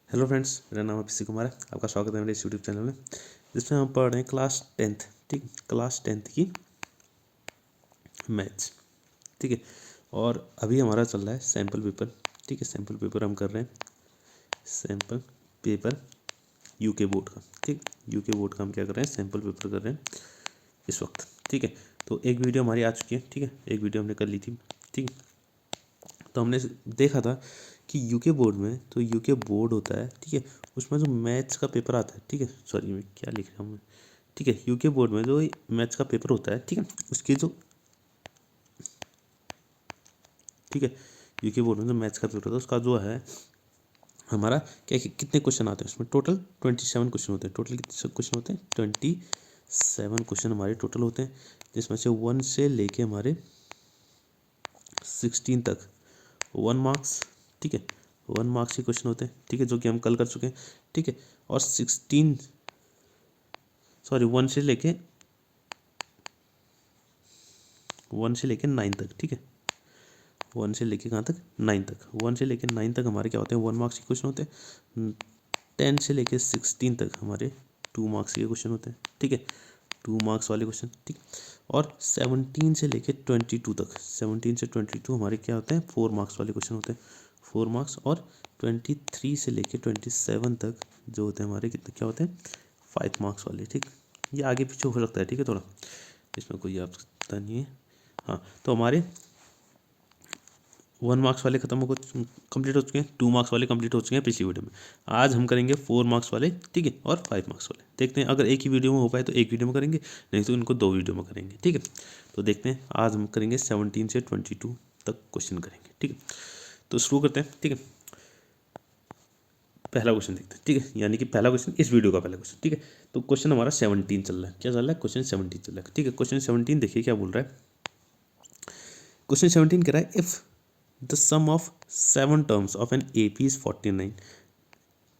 Hello friends, मेरा नाम अभिषेक कुमार है। आपका स्वागत है मेरे इस यूट्यूब चैनल में, जिसमें हम पढ़ रहे हैं क्लास 10th। ठीक, क्लास 10th की मैथ्स। ठीक है, और अभी हमारा चल रहा है सैम्पल पेपर। ठीक है, सैम्पल पेपर हम कर रहे हैं, सैम्पल पेपर यूके बोर्ड का। ठीक, यूके बोर्ड का हम क्या कर रहे हैं, सैम्पल पेपर कर रहे हैं इस वक्त। ठीक है, तो एक वीडियो हमारी आ चुकी है। ठीक है, एक वीडियो हमने कर ली थी। ठीक, तो हमने देखा था कि यूके बोर्ड में, तो यूके बोर्ड होता है, ठीक है, उसमें जो मैथ्स का पेपर आता है, ठीक है, सॉरी मैं क्या लिख रहा हूँ मैं, ठीक है, यूके बोर्ड में जो मैथ्स का पेपर होता है, ठीक है, उसकी जो, ठीक है, यूके बोर्ड में जो मैथ्स का पेपर होता है उसका जो है हमारा क्या, कितने क्वेश्चन आते हैं उसमें, टोटल 27 क्वेश्चन होते हैं। टोटल कितने क्वेश्चन होते हैं, 27 क्वेश्चन हमारे टोटल होते हैं, जिसमें से 1 से लेके हमारे 16 तक 1 मार्क्स, ठीक है, 1 मार्क्स के क्वेश्चन होते हैं। ठीक है, जो कि हम कल कर चुके हैं। ठीक है, और 1 से लेके 9 तक। ठीक है, 1 से लेके कहाँ तक, 9 तक। 1 से लेके 9 तक हमारे क्या होते हैं, 1 मार्क्स के क्वेश्चन होते हैं। 10 से लेके 16 तक हमारे 2 मार्क्स के क्वेश्चन होते हैं। ठीक है, 2 मार्क्स वाले क्वेश्चन। ठीक, और 17 से लेके 22 तक, 17 से 22 हमारे क्या होते हैं, 4 मार्क्स वाले क्वेश्चन होते हैं, 4 मार्क्स। और 23 से लेके 27 तक जो होते हैं हमारे कितने, क्या होते हैं, 5 मार्क्स वाले। ठीक, ये आगे पीछे हो सकता है, ठीक है, थोड़ा इसमें कोई आपका नहीं है। हाँ, तो हमारे 1 मार्क्स वाले खत्म हो कंप्लीट हो चुके हैं, 2 मार्क्स वाले कंप्लीट हो चुके हैं पिछली वीडियो में। आज हम करेंगे 4 मार्क्स वाले, ठीक है, और 5 मार्क्स वाले। देखते हैं, अगर एक ही वीडियो में हो पाए तो एक वीडियो में करेंगे, नहीं तो इनको 2 वीडियो में करेंगे। ठीक है, तो देखते हैं, आज हम करेंगे 17 से 22 तक क्वेश्चन करेंगे। ठीक है, तो शुरू करते हैं। ठीक है, पहला क्वेश्चन देखते हैं। ठीक है, यानी कि पहला क्वेश्चन, इस वीडियो का पहला क्वेश्चन। ठीक है, तो क्वेश्चन हमारा 17 चल रहा है। क्या चल रहा है, क्वेश्चन 17 चल रहा है। ठीक है, क्वेश्चन 17 देखिए क्या बोल रहा है। क्वेश्चन 17 कह रहा है, if the sum of 7 terms of an AP is 49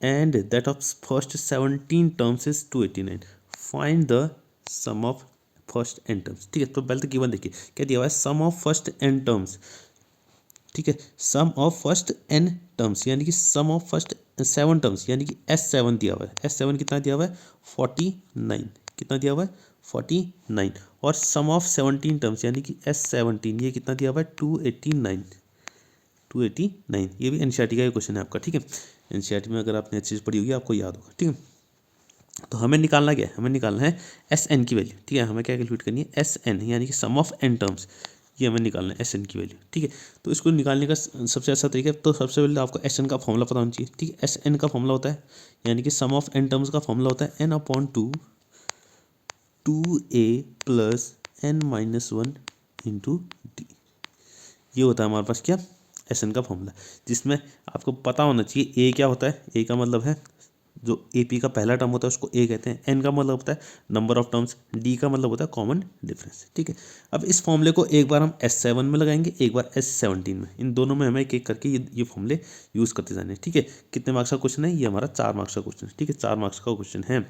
and that of first 17 terms is 289, find the sum of first n terms। ठीक है, तो पहले तो गिवन देखिए क्या दिया हुआ है, सम ऑफ फर्स्ट n टर्म्स। ठीक है, सम ऑफ फर्स्ट n टर्म्स यानी कि सम ऑफ फर्स्ट 7 टर्म्स, यानी कि S7 दिया हुआ है। S7 कितना दिया हुआ है, 49। कितना दिया हुआ है, 49। और सम ऑफ 17 टर्म्स यानी कि S17, ये कितना दिया हुआ है, 289। 289, ये भी एनसीईआरटी का क्वेश्चन है आपका। ठीक है, एनसीईआरटी में अगर आपने अच्छी चीज़ पढ़ी होगी आपको याद होगा। ठीक है, तो हमें निकालना क्या है, हमें निकालना है एस एन की वैल्यू। ठीक है, हमें क्या कैलकुलेट करनी है, एस एन यानी कि सम ऑफ एन टर्म्स, ये हमें निकालना है एस एन की वैल्यू। ठीक है, तो इसको निकालने का सबसे अच्छा तरीका है, तो सबसे पहले आपको एस एन का फॉर्मूला पता होना चाहिए। ठीक है, एस एन का फॉर्मूला होता है, यानी कि सम ऑफ एन टर्म्स का फॉर्मूला होता है n upon 2 a plus n minus 1 into d. ये होता है हमारे पास क्या, एस एन का फॉर्मूला, जिसमें आपको पता होना चाहिए ए क्या होता है। ए का मतलब है जो ए पी का पहला टर्म होता है उसको ए कहते हैं। एन का मतलब होता है नंबर ऑफ टर्म्स। डी का मतलब होता है कॉमन डिफरेंस। ठीक है, अब इस फॉर्मूले को एक बार हम S7 में लगाएंगे, एक बार S17 में। इन दोनों में हमें एक एक करके ये फॉर्मूले यूज़ करते जाने हैं। ठीक है, कितने मार्क्स का क्वेश्चन है, ये हमारा 4 मार्क्स का क्वेश्चन है। ठीक है, 4 मार्क्स का क्वेश्चन है,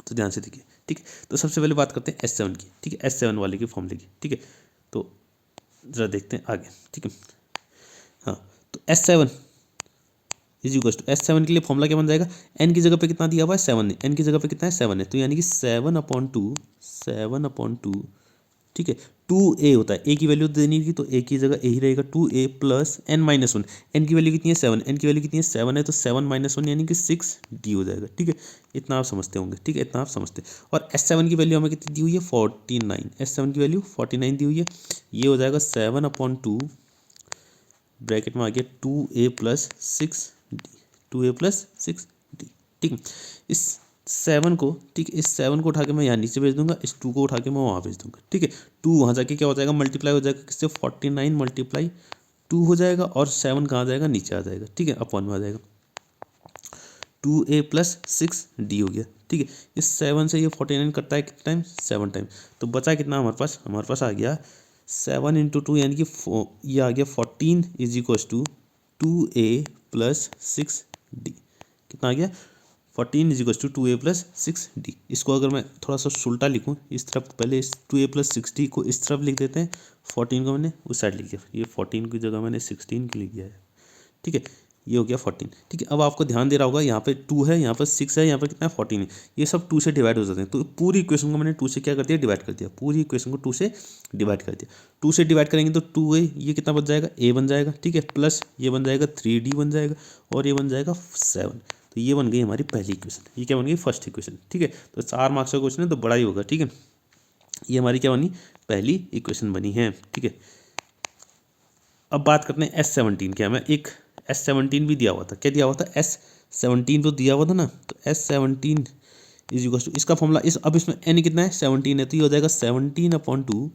तो ध्यान से देखिए। ठीक है, तो सबसे पहले बात करते हैं S7 की। ठीक है, S7 वाले की फॉर्मूले की। ठीक है, तो ज़रा देखते हैं आगे। ठीक है, हाँ, तो S7 is equal to, S7 के लिए फॉर्मूला क्या बन जाएगा, एन की जगह पे कितना दिया हुआ है, 7 है। एन की जगह पे कितना है, 7 है, तो यानी कि 7/2। ठीक है, 2a होता है, ए की वैल्यू देनी थी तो ए की जगह ए ही रहेगा, 2a plus n minus 1। N की वैल्यू कितनी है, 7। एन की वैल्यू कितनी है, 7 है, तो 7 माइनस 1 यानी कि 6d हो जाएगा। ठीक है, इतना आप समझते होंगे। ठीक है, इतना आप समझते हैं। और S7 की वैल्यू हमें कितनी दी हुई है, 49। S7 की वैल्यू 49 दी हुई है, ये हो जाएगा 7/2, ब्रैकेट में आ गया 2a plus 6d, 2a plus 6d। ठीक है, इस 7 को, ठीक है, इस 7 को उठा के मैं यहाँ नीचे भेज दूंगा, इस 2 को उठा के मैं वहाँ भेज दूंगा। ठीक है, 2 वहाँ जाके क्या हो जाएगा, मल्टीप्लाई हो जाएगा किससे, 49 मल्टीप्लाई 2 हो जाएगा, और 7 कहाँ जाएगा, नीचे आ जाएगा। ठीक है, अपॉन में आ जाएगा, 2a प्लस 6d हो गया। ठीक है, इस 7 से ये 49 कटता है कितना टाइम, 7 टाइम, तो बचा कितना हमारे पास आ गया 7 इंटू 2 यानी कि ये आ गया 14 is equal to 2a plus 6d। कितना आ गया, 14 is equal to 2a plus 6d। इसको अगर मैं थोड़ा सा उल्टा लिखूँ, इस तरफ पहले इस 2a प्लस 6d को इस तरफ लिख देते हैं, 14 को मैंने उस साइड लिख दिया, ये 14 की जगह मैंने 16 की लिख दिया है। ठीक है, ये हो गया 14, ठीक है। अब आपको ध्यान दे रहा होगा यहाँ पे 2 है, यहाँ पर 6 है, यहाँ पर कितना है 14 है, ये सब 2 से डिवाइड हो जाते हैं। तो पूरी इक्वेशन को मैंने 2 से क्या कर दिया, डिवाइड कर दिया, पूरी इक्वेशन को 2 से डिवाइड कर दिया। 2 से डिवाइड करेंगे तो 2a, ये कितना बन जाएगा, a बन जाएगा, ठीक है, प्लस ये बन जाएगा 3d बन जाएगा, और ये बन जाएगा 7। तो ये बन गई हमारी पहली इक्वेशन। ये क्या बन गई, फर्स्ट इक्वेशन, ठीक है। तो 4 मार्क्स का क्वेश्चन है तो बड़ा ही होगा, ठीक है। ये हमारी क्या बनी, पहली इक्वेशन बनी है, ठीक है। अब बात करते हैं S17 क्या, मैं एक S17 भी दिया हुआ था, क्या दिया हुआ था, S17 तो दिया हुआ था ना। तो S17 इज इक्वल टू, इसका फॉर्मूला इस, अब इसमें n कितना है, 17 है, तो ये हो जाएगा 17/2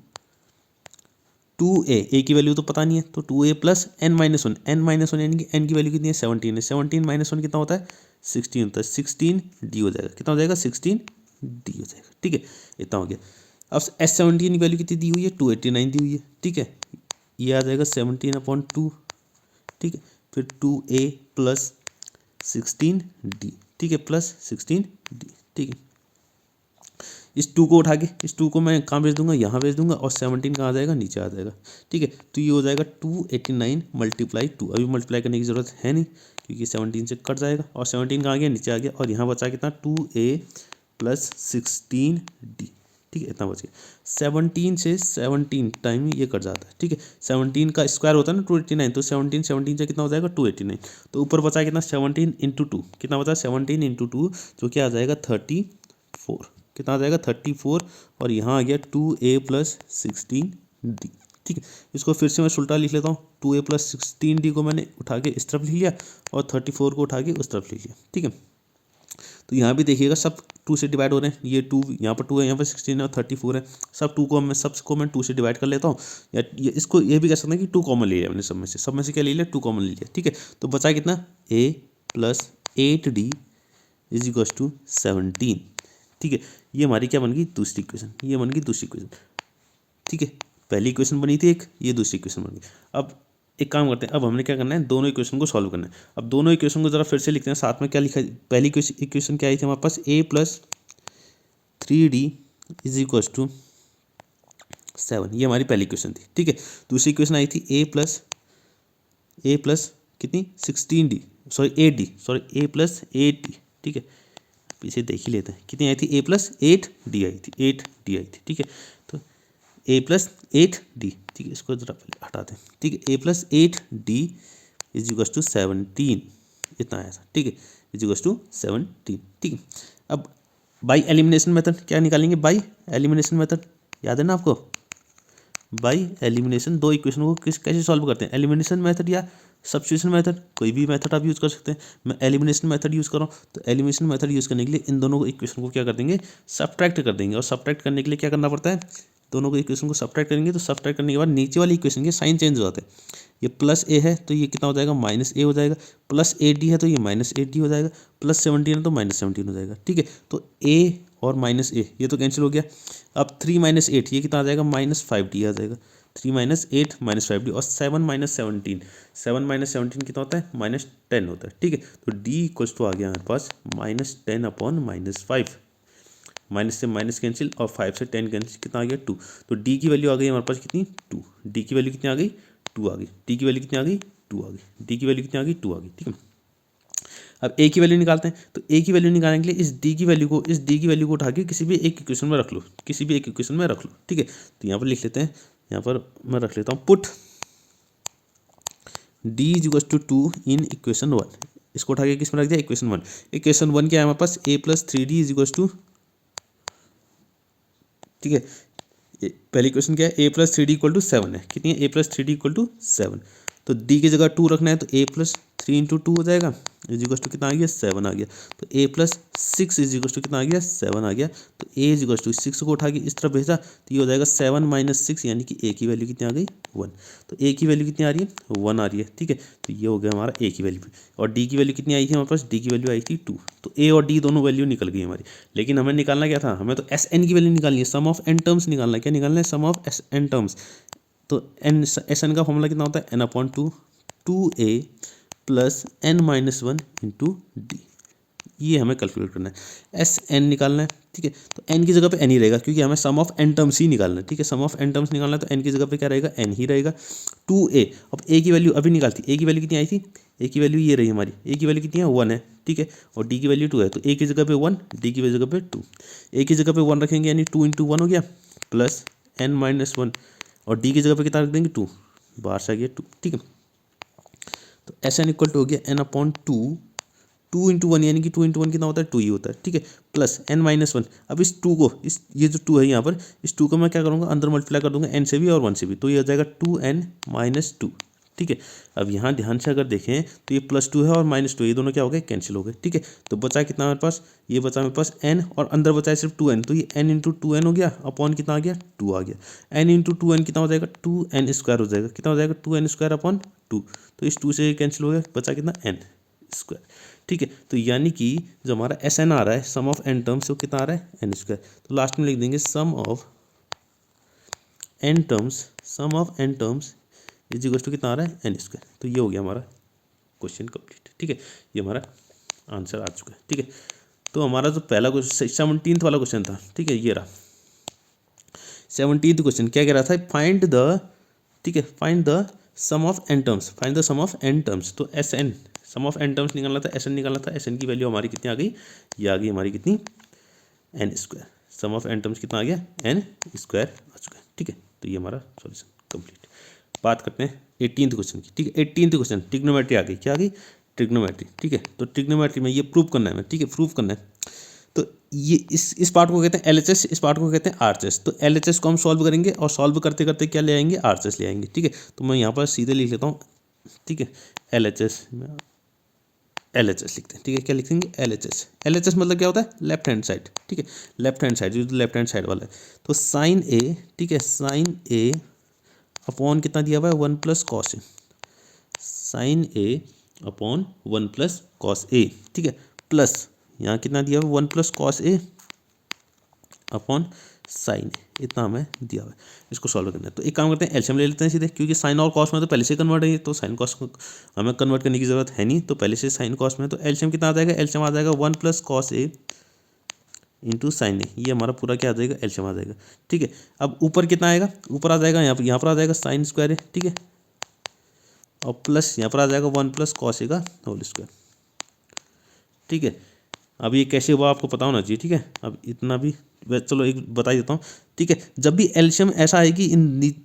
2a, a की वैल्यू तो पता नहीं है, तो 2a प्लस n-1, n-1 यानी कि n की वैल्यू कितनी है, 17 है, 17 - 1 कितना होता है, 16 होता है, 16d हो जाएगा, कितना हो जाएगा, 16d हो जाएगा, ठीक है, इतना हो गया। अब S17 की वैल्यू कितनी दी हुई है, 289 दी हुई है, ठीक है। ये आ जाएगा 17/2, ठीक है, फिर 2a प्लस 16d, ठीक है, प्लस 16d, ठीक है। इस 2 को उठा के, इस 2 को मैं कहाँ भेज दूंगा, यहाँ भेज दूंगा, और 17 कहाँ आ जाएगा, नीचे आ जाएगा, ठीक है। तो ये हो जाएगा 289 × 2, अभी मल्टीप्लाई करने की जरूरत है नहीं क्योंकि 17 से कट जाएगा, और 17 कहाँ आ गया, नीचे आ गया, और यहाँ बचा कितना, 2a प्लस 16d, ठीक है, इतना बच गया। 17 से 17 टाइम ये कट जाता है, ठीक है। 17 का स्क्वायर होता है ना 289, तो 17 से कितना हो जाएगा, 289। तो ऊपर बचा कितना, 17 × 2, कितना बचा, 17 × 2, जो क्या आ जाएगा 34, कितना आ जाएगा 34, और यहाँ आ गया 2a प्लस 16d, ठीक है। इसको फिर से मैं उल्टा लिख लेता हूँ, 2a प्लस 16d को मैंने उठा के इस तरफ लिख लिया, और 34 को उठा के उस तरफ लिख लिया, ठीक है। तो यहाँ भी देखिएगा सब 2 से डिवाइड हो रहे हैं, ये 2 यहाँ पर 2 है, यहाँ पर 16 है, और 34 है, सब 2 को मैं सबको मैं 2 से डिवाइड कर लेता हूँ, या ये इसको ये भी कह सकते हैं कि 2 कॉमन ले लिया मैंने, सब में से क्या ले लिया, 2 कॉमन ले लिया, ठीक है। तो बचा कितना, a plus 8d is equal to 17, ठीक है। ये हमारी क्या बन गई, दूसरी इक्वेशन, ये बन गई दूसरी इक्वेशन, ठीक है। पहली इक्वेशन बनी थी एक, ये दूसरी इक्वेशन बन गई। अब एक काम करते हैं, अब हमने क्या करना है, दोनों इक्वेशन को सॉल्व करना है। अब दोनों इक्वेशन को जरा फिर से लिखते हैं, साथ में क्या लिखा है, पहली इक्वेशन क्या आई थी हमारे पास, a plus 3d is equal to 7, ये हमारी पहली इक्वेशन थी, ठीक है। दूसरी इक्वेशन आई थी a प्लस कितनी 16d, sorry 8d, sorry a plus 8d, ठीक है। पीछे देख ही लेते हैं, कितनी आई थी, a प्लस 8d आई थी, 8d आई थी, ठीक है। तो a प्लस 8d, ठीक है, इसको जरा पहले हटाते हैं, ठीक है। a plus 8d is equal to 17, इतना आया था, ठीक है, इज इक्वल टू 17, ठीक है। अब बाई एलिमिनेशन मेथड क्या निकालेंगे, बाई एलिमिनेशन मेथड, याद है ना आपको, बाई एलिमिनेशन दो इक्वेशन को कैसे सॉल्व करते हैं, एलिमिनेशन मेथड या सब्स्टिट्यूशन मेथड, कोई भी मेथड आप यूज़ कर सकते हैं। मैं एलिमिनेशन मेथड यूज़ कर रहा हूँ, तो एलिमिनेशन मेथड यूज़ करने के लिए इन दोनों इक्वेशन को क्या कर देंगे, सब्ट्रैक्ट कर देंगे, और सब्ट्रैक्ट करने के लिए क्या करना पड़ता है, दोनों को इक्वेशन को सब्ट्रैक्ट करेंगे, तो सब्ट्रैक्ट करने के बाद नीचे वाली इक्वेशन के साइन चेंज हो जाते हैं। ये प्लस a है तो ये कितना हो जाएगा, माइनस a हो जाएगा, प्लस 8d है तो ये माइनस 8d हो जाएगा, प्लस 17 है तो माइनस 17 हो जाएगा, ठीक है। तो a और माइनस a ये तो कैंसिल हो गया। अब 3 - 8 ये कितना आ जाएगा, -5d आ जाएगा, 3 - 8 -5d, और 7 - 17, 7 - 17 कितना होता है, -10 होता है, ठीक है। तो d इक्वल्स टू आ गया हमारे पास -10/-5, माइनस से माइनस कैंसिल, और 5 से 10 कैंसिल, कितना आ गया 2। तो d की वैल्यू आ गई हमारे पास कितनी, 2, d की वैल्यू कितनी आ गई, 2 आ गई, d की वैल्यू कितनी आ गई, 2 आ गई, d की वैल्यू कितनी आ गई, 2 आ गई, ठीक है। अब a की वैल्यू निकालते हैं, तो a की वैल्यू निकालने के लिए इस d की वैल्यू को उठा के किसी भी एक इक्वेशन में रख लो, किसी भी एक इक्वेशन में रख लो, ठीक है। तो यहाँ पर लिख लेते हैं, यहाँ पर मैं रख लेता हूँ, put d is equal to 2 in equation 1, इसको उठा के किस में रख दिया, इक्वेशन 1। इक्वेशन 1 क्या है हमारे पास, a plus 3d is equal to, ठीक है, पहली क्वेश्चन क्या है, a plus 3d equal to 7 है, कितनी है, a plus 3d equal to 7। तो d की जगह 2 रखना है, तो a प्लस 3 × 2 हो जाएगा, इज इक्वल टू कितना आ गया, 7 आ गया। तो a plus 6 is equal to कितना आ गया, 7 आ गया। तो a इज इक्वल टू 6 को उठा के इस तरफ भेजा, तो ये हो जाएगा 7 - 6, यानी कि a की वैल्यू कितनी आ गई, 1। तो a की वैल्यू कितनी आ रही है, 1 आ रही है, ठीक है। तो ये हो गया हमारा a की वैल्यू, और d की वैल्यू कितनी आई थी हमारे पास, d की वैल्यू आई थी 2। तो a और d दोनों वैल्यू निकल गई हमारी, लेकिन हमें निकालना क्या था, हमें तो Sn की वैल्यू निकालनी है, सम ऑफ n टर्म्स निकालना है, क्या निकालना है, सम ऑफ Sn टर्म्स। तो Sn का फॉर्मूला कितना होता है, n/2 2a plus n-1 into d, ये हमें कैलकुलेट करना है, Sn निकालना है, ठीक है। तो n की जगह पे n ही रहेगा, क्योंकि हमें सम ऑफ n टर्म्स ही निकालना है, ठीक है। सम ऑफ n टर्म्स निकालना है, तो n की जगह पे क्या रहेगा, n ही रहेगा। 2a, अब a की वैल्यू अभी निकालती, a की वैल्यू कितनी आई थी, ए की वैल्यू ये रही हमारी, ए की वैल्यू कितनी है 1 है, ठीक है, और डी की वैल्यू 2 है, तो ए की जगह पे 1, डी की जगह पे 2, ए की जगह पे 1 रखेंगे यानी 2 × 1 हो गया प्लस n-1, और डी की जगह पे कितना रख देंगे 2, बाहर से आ गया 2, ठीक है। तो एस एन इक्वल टू हो गया n/2, 2 × 1 यानी कि 2 × 1 कितना होता है 2 ही होता है, ठीक है, प्लस n-1। अब इस 2 को, इस ये जो 2 है यहाँ पर, इस 2 को मैं क्या करूँगा अंदर मल्टीप्लाई कर दूंगा n से भी और 1 से भी, तो ये हो जाएगा 2n-2, ठीक है। अब यहाँ ध्यान से अगर देखें तो ये +2 है और -2 ये दोनों क्या हो गए कैंसिल हो गए, ठीक है। तो बचा कितना हमारे पास, ये बचा मेरे पास n और अंदर बचा है सिर्फ 2n, तो ये n × 2n हो गया, अपॉन कितना आ गया 2 आ गया, n × 2n कितना हो जाएगा 2n² हो जाएगा, कितना हो जाएगा 2n² अपॉन 2, तो इस 2 से कैंसिल हो गया, बचा कितना n², ठीक है। तो यानी कि जो हमारा Sn आ रहा है सम ऑफ n टर्म्स वो कितना आ रहा है n², तो लास्ट में लिख देंगे sum of n terms is equal to कितना आ रहा है n²। तो ये हो गया हमारा क्वेश्चन कंप्लीट, ठीक है, ये हमारा आंसर आ चुका है, ठीक है। तो हमारा जो पहला क्वेश्चन 17th वाला क्वेश्चन था, ठीक है, ये रहा 17th क्वेश्चन, क्या कह रहा था फाइंड द, ठीक है, find the sum of n terms, find the sum of n terms, तो Sn sum of n terms निकालना था, Sn निकालना था, Sn की वैल्यू हमारी कितनी आ गई, ये आ गई हमारी कितनी n², some of n terms कितना आ गया n² आ चुका है, ठीक है। तो ये हमारा सॉल्यूशन कंप्लीट। बात करते हैं 18th क्वेश्चन की, ठीक है। 18th क्वेश्चन ट्रिग्नोमेट्री आ गई, क्या आ गई ट्रिग्नोमेट्री, ठीक है। तो ट्रिग्नोमेट्री में ये प्रूव करना है हमें, ठीक है, प्रूव करना है। तो ये इस पार्ट को कहते हैं LHS, इस पार्ट को कहते हैं RHS। तो LHS को हम सॉल्व करेंगे और सॉल्व करते करते क्या ले आएंगे RHS ले आएंगे, ठीक है। तो मैं यहाँ पर सीधे लिख लेता हूँ, ठीक है, LHS लिखते हैं, ठीक है, क्या लिखेंगे LHS मतलब क्या होता है लेफ्ट हैंड साइड, ठीक है, लेफ्ट हैंड साइड, जो लेफ्ट हैंड साइड वाला है। तो साइन A, ठीक है, साइन A अपॉन कितना दिया हुआ है 1 + cos A, sine A upon 1 + cos A, ठीक है, प्लस यहाँ कितना दिया हुआ है 1 + cos A upon sine A, इतना हमें दिया हुआ है, इसको सॉल्व करना है। तो एक काम करते हैं एलसीएम ले लेते हैं सीधे, क्योंकि साइन और कॉस में तो पहले से कन्वर्ट है, तो साइन कॉस हमें कन्वर्ट करने की जरूरत है नहीं, तो पहले से साइन कॉस में, तो एलसीएम कितना आ जाएगा, एलसीएम आ जाएगा 1 + cos A into sine A, ये हमारा पूरा क्या आ जाएगा एलसीएम आ जाएगा, ठीक है। अब ऊपर कितना आएगा, ऊपर आ जाएगा यहाँ पर आ जाएगा sin² A, ठीक है, और प्लस यहाँ पर आ जाएगा 1 + cos A का होल स्क्वायर, ठीक है। अब ये कैसे हुआ आपको पता होना चाहिए, ठीक है। अब इतना भी चलो एक बता देता हूँ, ठीक है। जब भी एलसीएम ऐसा है कि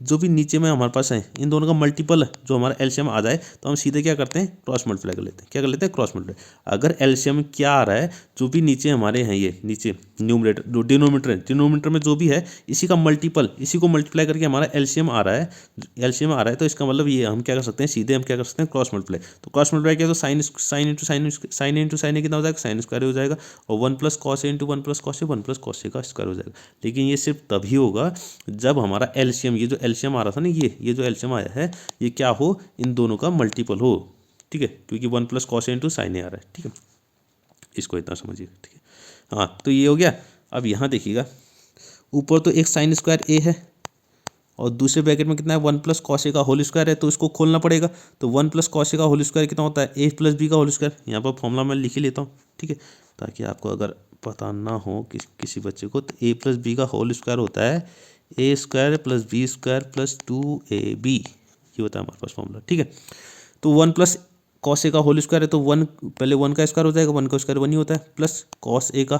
जो भी नीचे में हमारे पास है इन दोनों का मल्टीपल जो हमारा एलसीएम आ जाए, तो हम सीधे क्या करते हैं क्रॉस मल्टीप्लाई कर लेते हैं, क्या कर लेते हैं क्रॉस मल्टीप्लाई। अगर एलसीएम क्या आ रहा है, जो भी नीचे हमारे हैं, ये नीचे न्यूमरेटर जो डिनोमीटर है, डिनोमीटर में जो भी है इसी का मल्टीपल, इसी को मल्टीप्लाई करके हमारा एलसीएम आ रहा है, तो इसका मतलब ये हम क्या कर सकते हैं, सीधे हम क्या कर सकते हैं क्रॉस मल्टीप्लाई। तो क्रॉस मल्टीप्लाई किया तो साइन इंटू साइन कितना हो जाएगा sin² हो जाएगा, और 1 + cos A into 1 + cos A 1 + cos A का स्क्वायर हो जाएगा। लेकिन ये सिर्फ तभी होगा जब हमारा एलसीएम, ये जो एलसीएम आ रहा था ना, ये जो एलसीएम आया है ये क्या हो, इन दोनों का मल्टीपल हो, ठीक है, क्योंकि 1 + cos A into sine A आ रहा है, ठीक है, इसको इतना समझिएगा, ठीक है। हाँ, तो ये हो गया। अब यहाँ देखिएगा ऊपर तो एक sin² A है और दूसरे ब्रैकेट में कितना है 1 + cos A का होल स्क्वायर है, तो इसको खोलना पड़ेगा। तो 1 + cos A का होल स्क्वायर कितना होता है A + B का होल स्क्वायर, यहाँ पर फॉर्मूला मैं लिख ही लेता हूँ, ठीक है, ताकि आपको अगर पता ना हो किसी बच्चे को, तो A + B का होल स्क्वायर होता है A² + B² + 2AB, ये होता है हमारे पास फॉर्मूला, ठीक है। तो 1 + cos A का होल स्क्वायर है, तो 1 पहले 1 का स्क्वायर हो जाएगा, 1 का स्क्वायर 1 ही होता है, प्लस cos A का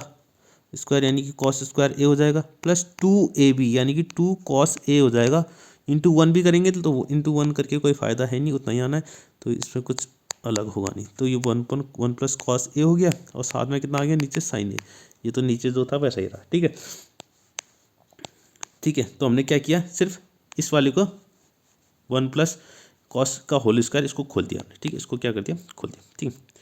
स्क्वायर यानी कि cos² A हो जाएगा, प्लस 2AB यानी कि 2 cos A हो जाएगा, इंटू 1 भी करेंगे तो इंटू 1 करके कोई फ़ायदा है नहीं, उतना ही आना है, तो इसमें कुछ अलग होगा नहीं। तो ये 1 + cos A हो गया, और साथ में कितना आ गया नीचे sin A, ये तो नीचे जो था वैसा ही रहा, ठीक है, ठीक है। तो हमने क्या किया, सिर्फ इस वाले को 1 + cos का होल स्क्वायर इसको खोल दिया हमने, ठीक है, इसको क्या कर दिया खोल दिया, ठीक है।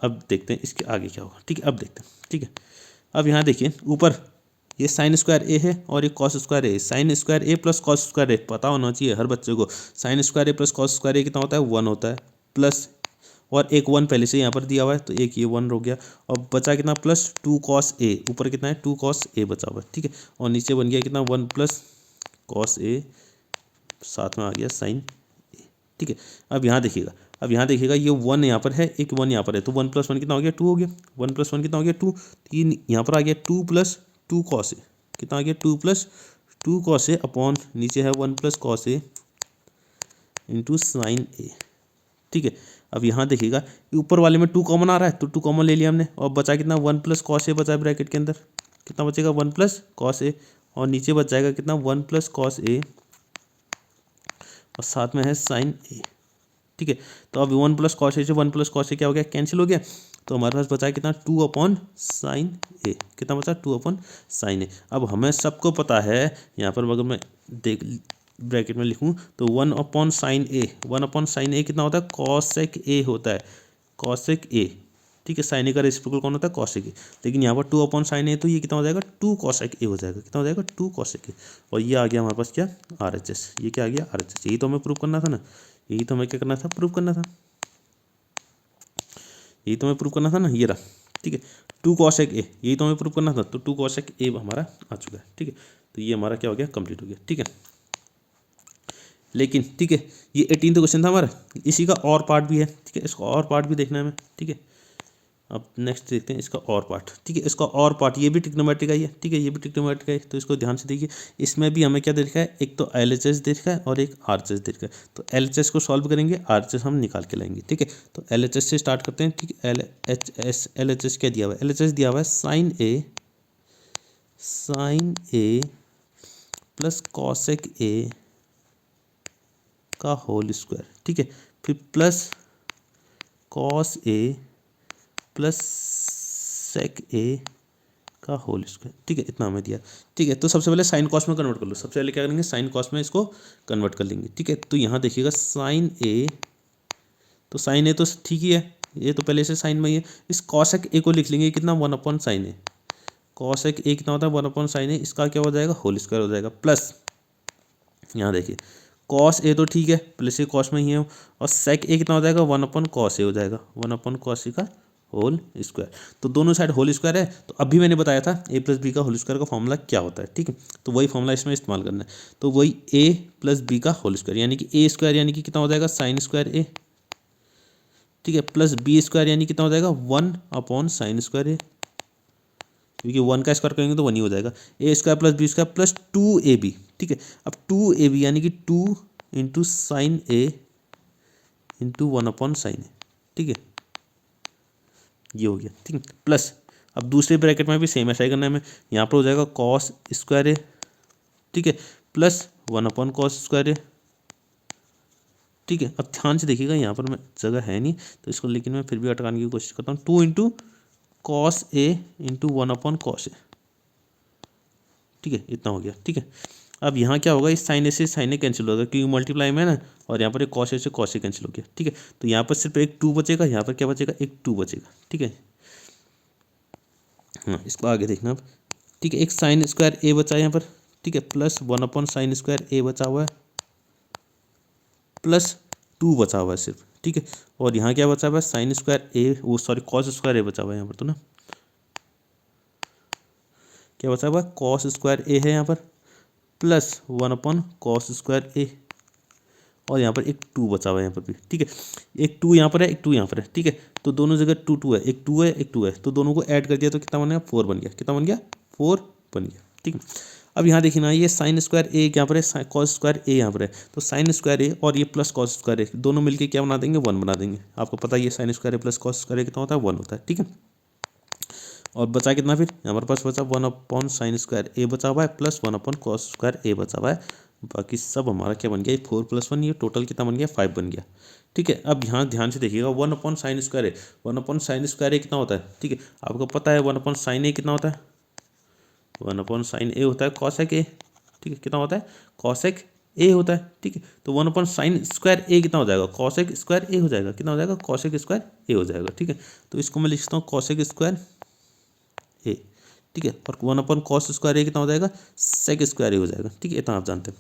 अब देखते हैं इसके आगे क्या होगा, ठीक है, अब देखते हैं, ठीक है। अब यहाँ देखिए ऊपर ये sin² A है और ये cos² A, sin² A + cos² A पता होना चाहिए हर बच्चे को, sin² A + cos² A कितना होता है 1 होता है, प्लस और एक 1 पहले से यहाँ पर दिया हुआ है, तो एक ये 1 हो गया, और बचा कितना प्लस 2 cos A, ऊपर कितना है 2 cos A बचा हुआ है, ठीक है, और नीचे बन गया कितना 1 + cos A, साथ में आ गया sin A, ठीक है। अब यहाँ देखिएगा ये 1 यहाँ पर है, एक 1 यहाँ पर है, तो 1 + 1 कितना हो गया 2 हो गया, 1 + 1 कितना हो गया 2, ये यहाँ पर आ गया 2 + 2 cos A, कितना आ गया 2 + 2 cos A अपॉन नीचे है 1 + cos A into sin A, ठीक है। अब यहाँ देखिएगा ऊपर वाले में 2 कॉमन आ रहा है तो 2 कॉमन ले लिया हमने और बचा कितना 1 प्लस कॉस ए बचा ब्रैकेट के अंदर, कितना बचेगा 1 प्लस कॉस ए और नीचे बच जाएगा कितना 1 प्लस कॉस ए और साथ में है साइन ए। ठीक है, तो अब 1 प्लस कॉस ए से 1 प्लस कॉस ए क्या हो गया, कैंसिल हो गया। तो हमारे पास बचा कितना 2 अपॉन साइन ए, कितना बचा 2 अपॉन साइन ए। अब हमें सबको पता है यहाँ पर अगर मैं देख ब्रैकेट में लिखूँ तो 1 अपॉन साइन ए, 1 अपॉन साइन ए कितना होता है कॉसेक ए होता है, कॉसेक ए। ठीक है, साइन ए का रेसिप्रोकल कौन होता है कॉसेक ए, लेकिन यहाँ पर 2 अपॉन साइन ए तो ये कितना हो जाएगा 2 कॉसेक ए हो जाएगा, कितना हो जाएगा 2 कॉसेक ए। और ये आ गया हमारे पास क्या RHS, ये क्या आ गया RHS। यही तो हमें प्रूव करना था ना, यही तो हमें क्या करना था प्रूव करना था, यही तो हमें प्रूव करना था ना, ये रहा। ठीक है, 2 कॉसेक ए, यही तो हमें प्रूव करना था, तो 2 कॉसेक ए हमारा आ चुका है। ठीक है, तो ये हमारा क्या हो गया कंप्लीट हो गया। ठीक है, लेकिन ठीक है ये 18th क्वेश्चन था हमारा, इसी का और पार्ट भी है। ठीक है, इसका और पार्ट भी देखना है हमें। ठीक है, अब नेक्स्ट देखते हैं इसका और पार्ट। ठीक है, इसका और पार्ट ये भी ट्रिग्नोमेट्री का ही है। ठीक है, ये भी ट्रिग्नोमेट्री का है, तो इसको ध्यान से देखिए। इसमें भी हमें क्या देखा है, एक तो LHS देखा है और एक RHS देखा है। तो LHS को सॉल्व करेंगे, RHS हम निकाल के लाएंगे। ठीक है, तो LHS से स्टार्ट करते हैं। ठीक है, LHS क्या दिया हुआ है, LHS दिया हुआ है sine A plus cosec A का होल स्क्वायर। ठीक है, फिर plus cos A plus sec A का होल स्क्वायर। ठीक है, इतना हमें दिया। ठीक है, तो सबसे पहले साइन कॉस में कन्वर्ट कर लो, सबसे पहले क्या करेंगे साइन कॉस में इसको कन्वर्ट कर लेंगे। ठीक है, तो यहाँ देखिएगा साइन ए, तो साइन ए तो ठीक ही है, ये तो पहले से साइन में ही है। इस कॉसेक ए को लिख लेंगे कितना 1 अपॉन साइन ए, कॉसेक ए कितना होता है 1 अपॉन साइन ए, इसका क्या हो जाएगा होल स्क्वायर हो जाएगा। प्लस यहाँ देखिए कॉस ए तो ठीक है प्लस ए कॉस में ही है, और सेक ए कितना हो जाएगा 1 अपॉन कॉस ए हो जाएगा, 1 अपॉन कॉस ए का होल स्क्वायर। तो दोनों साइड होल स्क्वायर है, तो अभी मैंने बताया था a प्लस बी का होल स्क्वायर का फॉर्मूला क्या होता है। ठीक है, तो वही फॉर्मूला इसमें इस्तेमाल करना है। तो वही a प्लस बी का होल स्क्वायर यानी कि ए स्क्वायर यानी कि कितना हो जाएगा साइन स्क्वायर ए। ठीक है, प्लस बी स्क्वायर यानी कितना हो जाएगा 1 अपॉन साइन स्क्वायर ए, क्योंकि 1 का स्क्वायर करेंगे तो 1 ही हो जाएगा। A square plus b square plus 2ab। ठीक है, अब 2ab यानी कि 2 into sine a into 1 upon sine a. ठीक है, ये हो गया। ठीक है, प्लस अब दूसरे ब्रैकेट में भी सेम ऐसा ही करना है हमें, यहाँ पर हो जाएगा कॉस स्क्वायर ए। ठीक है, प्लस 1 अपॉन कॉस स्क्वायर ए। ठीक है, अब ध्यान से देखिएगा यहाँ पर मैं जगह है नहीं तो इसको, लेकिन मैं फिर भी अटकाने की कोशिश करता हूँ। 2 into cos A into 1 upon cos A. ठीक है, इतना हो गया। ठीक है, अब यहाँ क्या होगा, इस साइन ए से साइन ए कैंसिल होगा क्योंकि मल्टीप्लाई में है ना, और यहाँ पर एक कॉस ए से कॉस ए कैंसिल हो गया। ठीक है, तो यहाँ पर सिर्फ एक 2 बचेगा, यहाँ पर क्या बचेगा एक 2 बचेगा। ठीक है, हाँ इसको आगे देखना अब। ठीक है, एक साइन स्क्वायर ए बचा है यहाँ पर। ठीक है, प्लस 1 अपॉन साइन स्क्वायर ए बचा हुआ है, प्लस 2 बचा हुआ है सिर्फ। ठीक है, और यहाँ क्या बचा हुआ है साइन स्क्वायर ए, वो सॉरी कॉस स्क्वायर ए बचा हुआ है यहाँ पर, तो ना क्या बचा हुआ है कॉस स्क्वायर ए है यहाँ पर, plus 1 upon cos square A, और यहाँ पर एक 2 बचा हुआ है यहाँ पर भी। ठीक है, एक 2 यहाँ पर है, एक 2 यहाँ पर है। ठीक है, तो दोनों जगह 2 2 है, एक 2 है एक 2 है, तो दोनों को ऐड कर दिया तो कितना बन गया 4 बन गया, कितना बन गया 4 बन गया। ठीक है, अब यहाँ देखिए ना, ये साइन स्क्वायर ए यहाँ पर है, कॉस स्क्वायर ए यहाँ पर है, तो साइन स्क्वायर ए और ये प्लस कॉस स्क्वायर ए दोनों मिलकर क्या बना देंगे 1 बना देंगे। आपको पता है ये साइन स्क्वायर ए प्लस कॉस स्क्वायर ए कितना होता है 1 होता है। ठीक है, और बचा कितना फिर हमारे पास बचा 1 अपॉन साइन स्क्वायर ए बचा हुआ है, प्लस 1 अपॉन कॉस स्क्वायर ए बचा हुआ है, बाकी सब हमारा क्या बन गया 4 + 1, ये टोटल कितना बन गया 5 बन गया। ठीक है, अब यहाँ ध्यान से देखिएगा 1 अपॉन साइन स्क्वायर ए, 1 अपॉन साइन स्क्वायर ए कितना होता है। ठीक है, आपको पता है 1 अपॉन साइन ए कितना होता है, 1 अपॉन साइन ए होता है कॉसेक ए। ठीक है, कितना होता है कॉसेक ए होता है। ठीक है, तो 1 अपॉन साइन स्क्वायर ए कितना हो जाएगा कॉसेक स्क्वायर ए हो जाएगा, कितना हो जाएगा कॉसेक स्क्वायर ए हो जाएगा। ठीक है, तो इसको मैं लिखता हूँ कॉसेक स्क्वायर ए। ठीक है, और 1 अपॉन कॉस स्क्वायर ए कितना हो जाएगा सेक स्क्वायर ए हो जाएगा। ठीक है, इतना आप जानते हैं।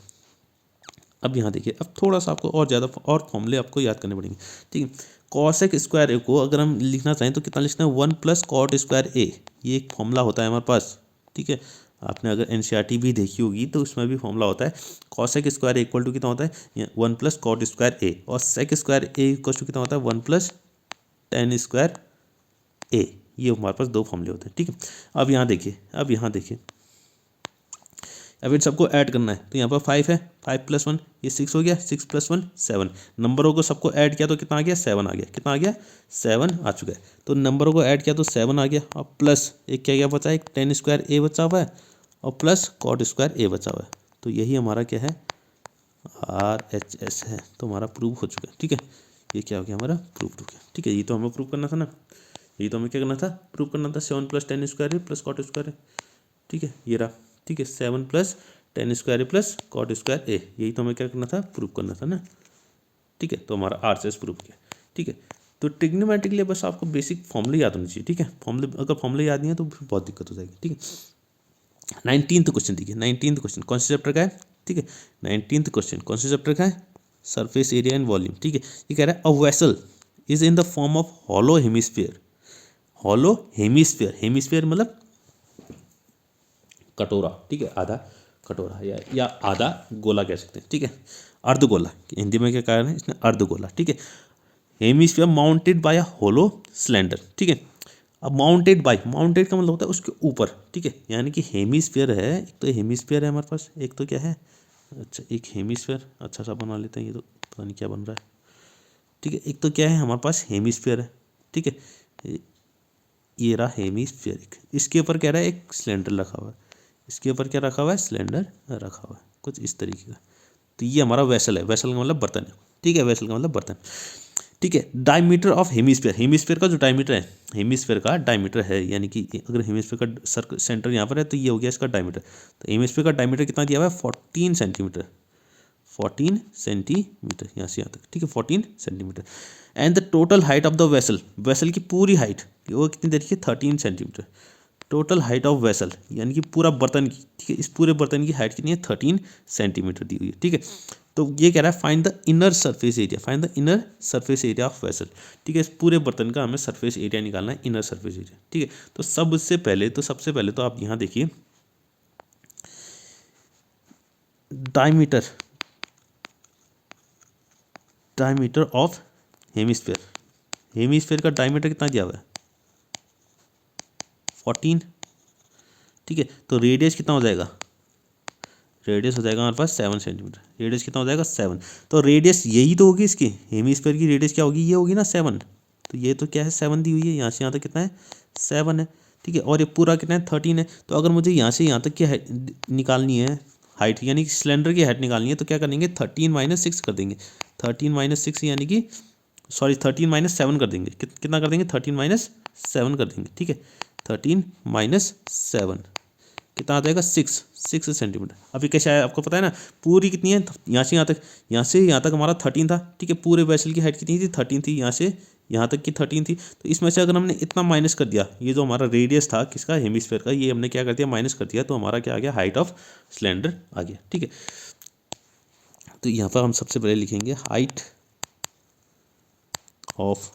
अब यहाँ देखिए, अब थोड़ा सा आपको और ज़्यादा और फॉर्मूले आपको याद करने पड़ेंगे। ठीक है, कॉसेक स्क्वायर ए को अगर हम लिखना चाहें तो कितना लिखना है 1 प्लस कॉट स्क्वायर ए, ये एक फॉर्मूला होता है हमारे पास। ठीक है, आपने अगर एनसीईआरटी भी देखी होगी तो उसमें भी फॉर्मूला होता है कॉसेक स्क्वायर इक्वल टू कितना होता है 1 प्लस कॉट स्क्वायर ए, और sec square A equal to कितना होता है 1 प्लस टेन स्क्वायर ए। ये हमारे पास 2 फॉर्मूले होते हैं। ठीक है, अब यहाँ देखिए, अब यहाँ देखिए, अब इन सबको ऐड करना है, तो यहाँ पर 5 है, 5 + 1 ये 6 हो गया, 6 + 1 7, नंबरों को सबको ऐड किया तो कितना आ गया, 7 आ गया, कितना आ गया, 7 आ चुका है। तो नंबरों को ऐड किया तो 7 आ गया, और प्लस एक क्या बचा है, एक tan स्क्वायर a बचा हुआ है, और प्लस cot स्क्वायर a बचा हुआ है। तो यही हमारा क्या है, RHS है। तो हमारा प्रूव हो चुका है, ठीक है, ये क्या हो गया, हमारा प्रूव हो गया, ठीक है। ये तो हमें प्रूव करना था ना, ये तो हमें क्या करना था, प्रूव करना था। 7 + tan square a + cot square a, ठीक है, ये रहा, ठीक है, 7 + tan square a + cot square a, यही तो हमें क्या करना था, प्रूव करना था ना, ठीक है। तो हमारा RHS प्रूव किया, ठीक है। तो ट्रिग्नोमेट्री के लिए बस आपको बेसिक फॉर्मूले याद होनी चाहिए, ठीक है। फॉर्मूले, अगर फॉर्मूले याद नहीं है तो फिर बहुत दिक्कत हो जाएगी, ठीक है। 19th क्वेश्चन देखिए, 19th क्वेश्चन कौन से चैप्टर का है, ठीक है। 19th क्वेश्चन कौन से चैप्टर का है, सरफेस एरिया एंड वॉल्यूम, ठीक है। ये कह रहा है a vessel is in the form of hollow hemisphere, hollow hemisphere, hemisphere मतलब कटोरा, ठीक है, आधा कटोरा या आधा गोला कह सकते हैं, ठीक है, अर्धगोला, हिंदी में क्या कह रहे हैं इसने, अर्धगोला, ठीक है। हेमिस्फीयर माउंटेड बाय अ होलो सिलेंडर, ठीक है। अब माउंटेड बाय, माउंटेड का मतलब होता है उसके ऊपर, ठीक है, यानी कि हेमिस्फीयर है, एक तो हेमिस्फीयर है हमारे पास, एक तो क्या है, अच्छा एक हेमिस्फीयर अच्छा सा बना लेते हैं, ये तो पता नहीं क्या बन रहा है, ठीक है। एक तो क्या है हमारे पास हेमिस्फीयर है, ठीक है, ये रहा हेमिस्फीयर, इसके ऊपर कह रहा है एक सिलेंडर रखा हुआ है, इसके ऊपर क्या रखा हुआ है, सिलेंडर रखा हुआ है कुछ इस तरीके का। तो ये हमारा वेसल है, वेसल का मतलब बर्तन है, ठीक है, वेसल का मतलब बर्तन, ठीक है। डायमीटर ऑफ हेमिस्फीयर, हेमिस्फीयर का जो डायमीटर है, हेमिस्फीयर का डायमीटर है, यानी कि अगर हेमिस्फीयर का सर्कल सेंटर यहाँ पर है तो ये हो गया इसका डायमीटर। तो हेमिस्फीयर का डायमीटर कितना दिया हुआ है, 14 सेंटीमीटर, 14 सेंटीमीटर यहाँ से यहाँ तक, ठीक है, 14 centimetre. And the total height of the vessel, vessel की पूरी हाइट वो कितनी देखिए, 13 centimetre. Total height of vessel यानी कि पूरा बर्तन की, ठीक है, इस पूरे बर्तन की हाइट कितनी है, 13 सेंटीमीटर दी हुई है, ठीक है। तो ये कह रहा है find the inner surface area, find the inner surface area of vessel, ठीक है। इस पूरे बर्तन का हमें सरफेस एरिया निकालना है, इनर सरफेस एरिया, ठीक है। तो सबसे पहले तो आप यहाँ देखिए, diameter, diameter of hemisphere, hemisphere का डायमीटर कितना दिया हुआ है, 14, ठीक है। तो रेडियस कितना हो जाएगा, रेडियस हो जाएगा हमारे पास 7 सेंटीमीटर, रेडियस कितना हो जाएगा 7। तो रेडियस यही तो होगी इसकी, हेमिस्फीयर की रेडियस क्या होगी, ये होगी ना 7। तो ये तो क्या है 7 दी हुई है, यहाँ से यहाँ तक कितना है 7 है, ठीक है। और ये पूरा कितना है 13 है। तो अगर मुझे यहाँ से यहाँ तक की निकालनी है हाइट, यानी कि सिलेंडर की हाइट निकालनी है, तो क्या करेंगे 13 - 6 कर देंगे, 13 - 6 यानी कि सॉरी 13 - 7 कर देंगे, कितना कर देंगे 13 - 7 कर देंगे, ठीक है। 13 - 7 कितना आ जाएगा 6 सेंटीमीटर। अभी कैसे आया आपको पता है ना, पूरी कितनी है, यहाँ से यहाँ तक, यहाँ से यहाँ तक हमारा 13 था, ठीक है। पूरे वेसल की हाइट कितनी थी, 13 थी, यहाँ से यहाँ तक की 13 थी। तो इसमें से अगर हमने इतना माइनस कर दिया, ये जो हमारा रेडियस था किसका, हेमिस्फीयर का, ये हमने क्या कर दिया माइनस कर दिया, तो हमारा क्या आ गया, हाइट ऑफ सिलेंडर आ गया, ठीक है। तो यहाँ पर हम सबसे पहले लिखेंगे हाइट ऑफ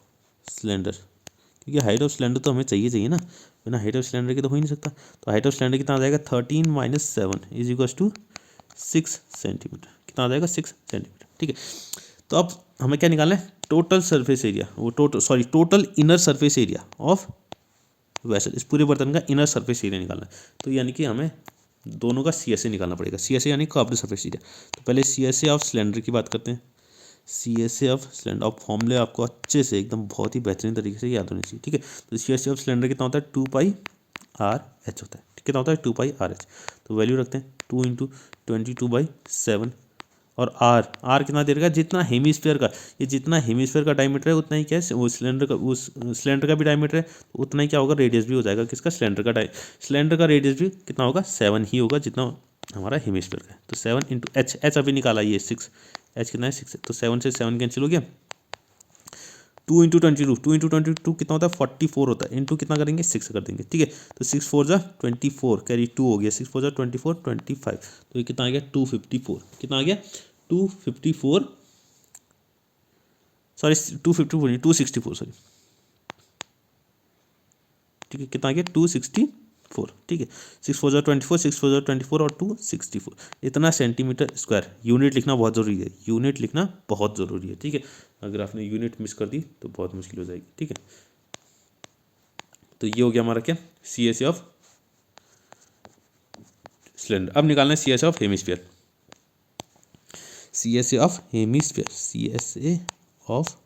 सिलेंडर, क्योंकि हाइट ऑफ सिलेंडर तो हमें चाहिए ना, बिना हाइट ऑफ सिलेंडर के तो हो ही नहीं सकता। तो हाइट ऑफ सिलेंडर कितना आ जाएगा, 13 - 7 = 6 सेंटीमीटर, कितना आ जाएगा 6 सेंटीमीटर, ठीक है। तो अब हमें क्या निकालना है, टोटल सरफेस एरिया, वो total inner surface area of vessel, इस पूरे बर्तन का इनर सरफेस एरिया निकालना है। तो यानी कि हमें दोनों का CSA निकालना पड़ेगा, CSA यानी कर्व्ड सरफेस एरिया। तो पहले CSA ऑफ सिलेंडर की बात करते हैं, CSA ऑफ सिलेंडर, और फॉर्मूले आपको अच्छे से एकदम बहुत ही बेहतरीन तरीके से याद होने चाहिए, ठीक है। तो CSA ऑफ सिलेंडर कितना होता है, 2πRH होता है, कितना होता है 2πRH। तो वैल्यू रखते हैं 2 × 22/7, और R कितना दे रखा है, जितना हेमिस्फीयर का, ये जितना हेमिस्फीयर का डायमीटर है उतना ही क्या है वो सिलेंडर का, उस सिलेंडर का भी डायमीटर है, तो उतना ही क्या होगा, रेडियस भी हो जाएगा किसका, सिलेंडर का रेडियस भी कितना होगा 7 ही होगा, जितना हमारा हेमिस्फीयर का है। तो 7 × H अभी निकाला, ये 6, H कितना है 6 है, तो 7 से 7 कैंसिल हो गया। 2 × 22, 2 × 22 कितना होता है 44 होता है, इंटू कितना करेंगे 6 कर देंगे, ठीक है। तो 6 4 जा 24, कैरी 2 हो गया, 6 4 जा 24, 25, तो ये कितना आ गया 254, कितना आ गया 254, सॉरी 254 नहीं 264, सॉरी, ठीक है, कितना आ गया 264, ठीक है। 6 4 जा 24, 6 4 जा 24 और 264, इतना सेंटीमीटर स्क्वायर। यूनिट लिखना बहुत ज़रूरी है, यूनिट लिखना बहुत ज़रूरी है, ठीक है। अगर आपने यूनिट मिस कर दी तो बहुत मुश्किल हो जाएगी, ठीक है। तो ये हो गया हमारा क्या, CSA ऑफ सिलेंडर। अब निकालना है C S A of hemisphere, C S A of hemisphere, C S A of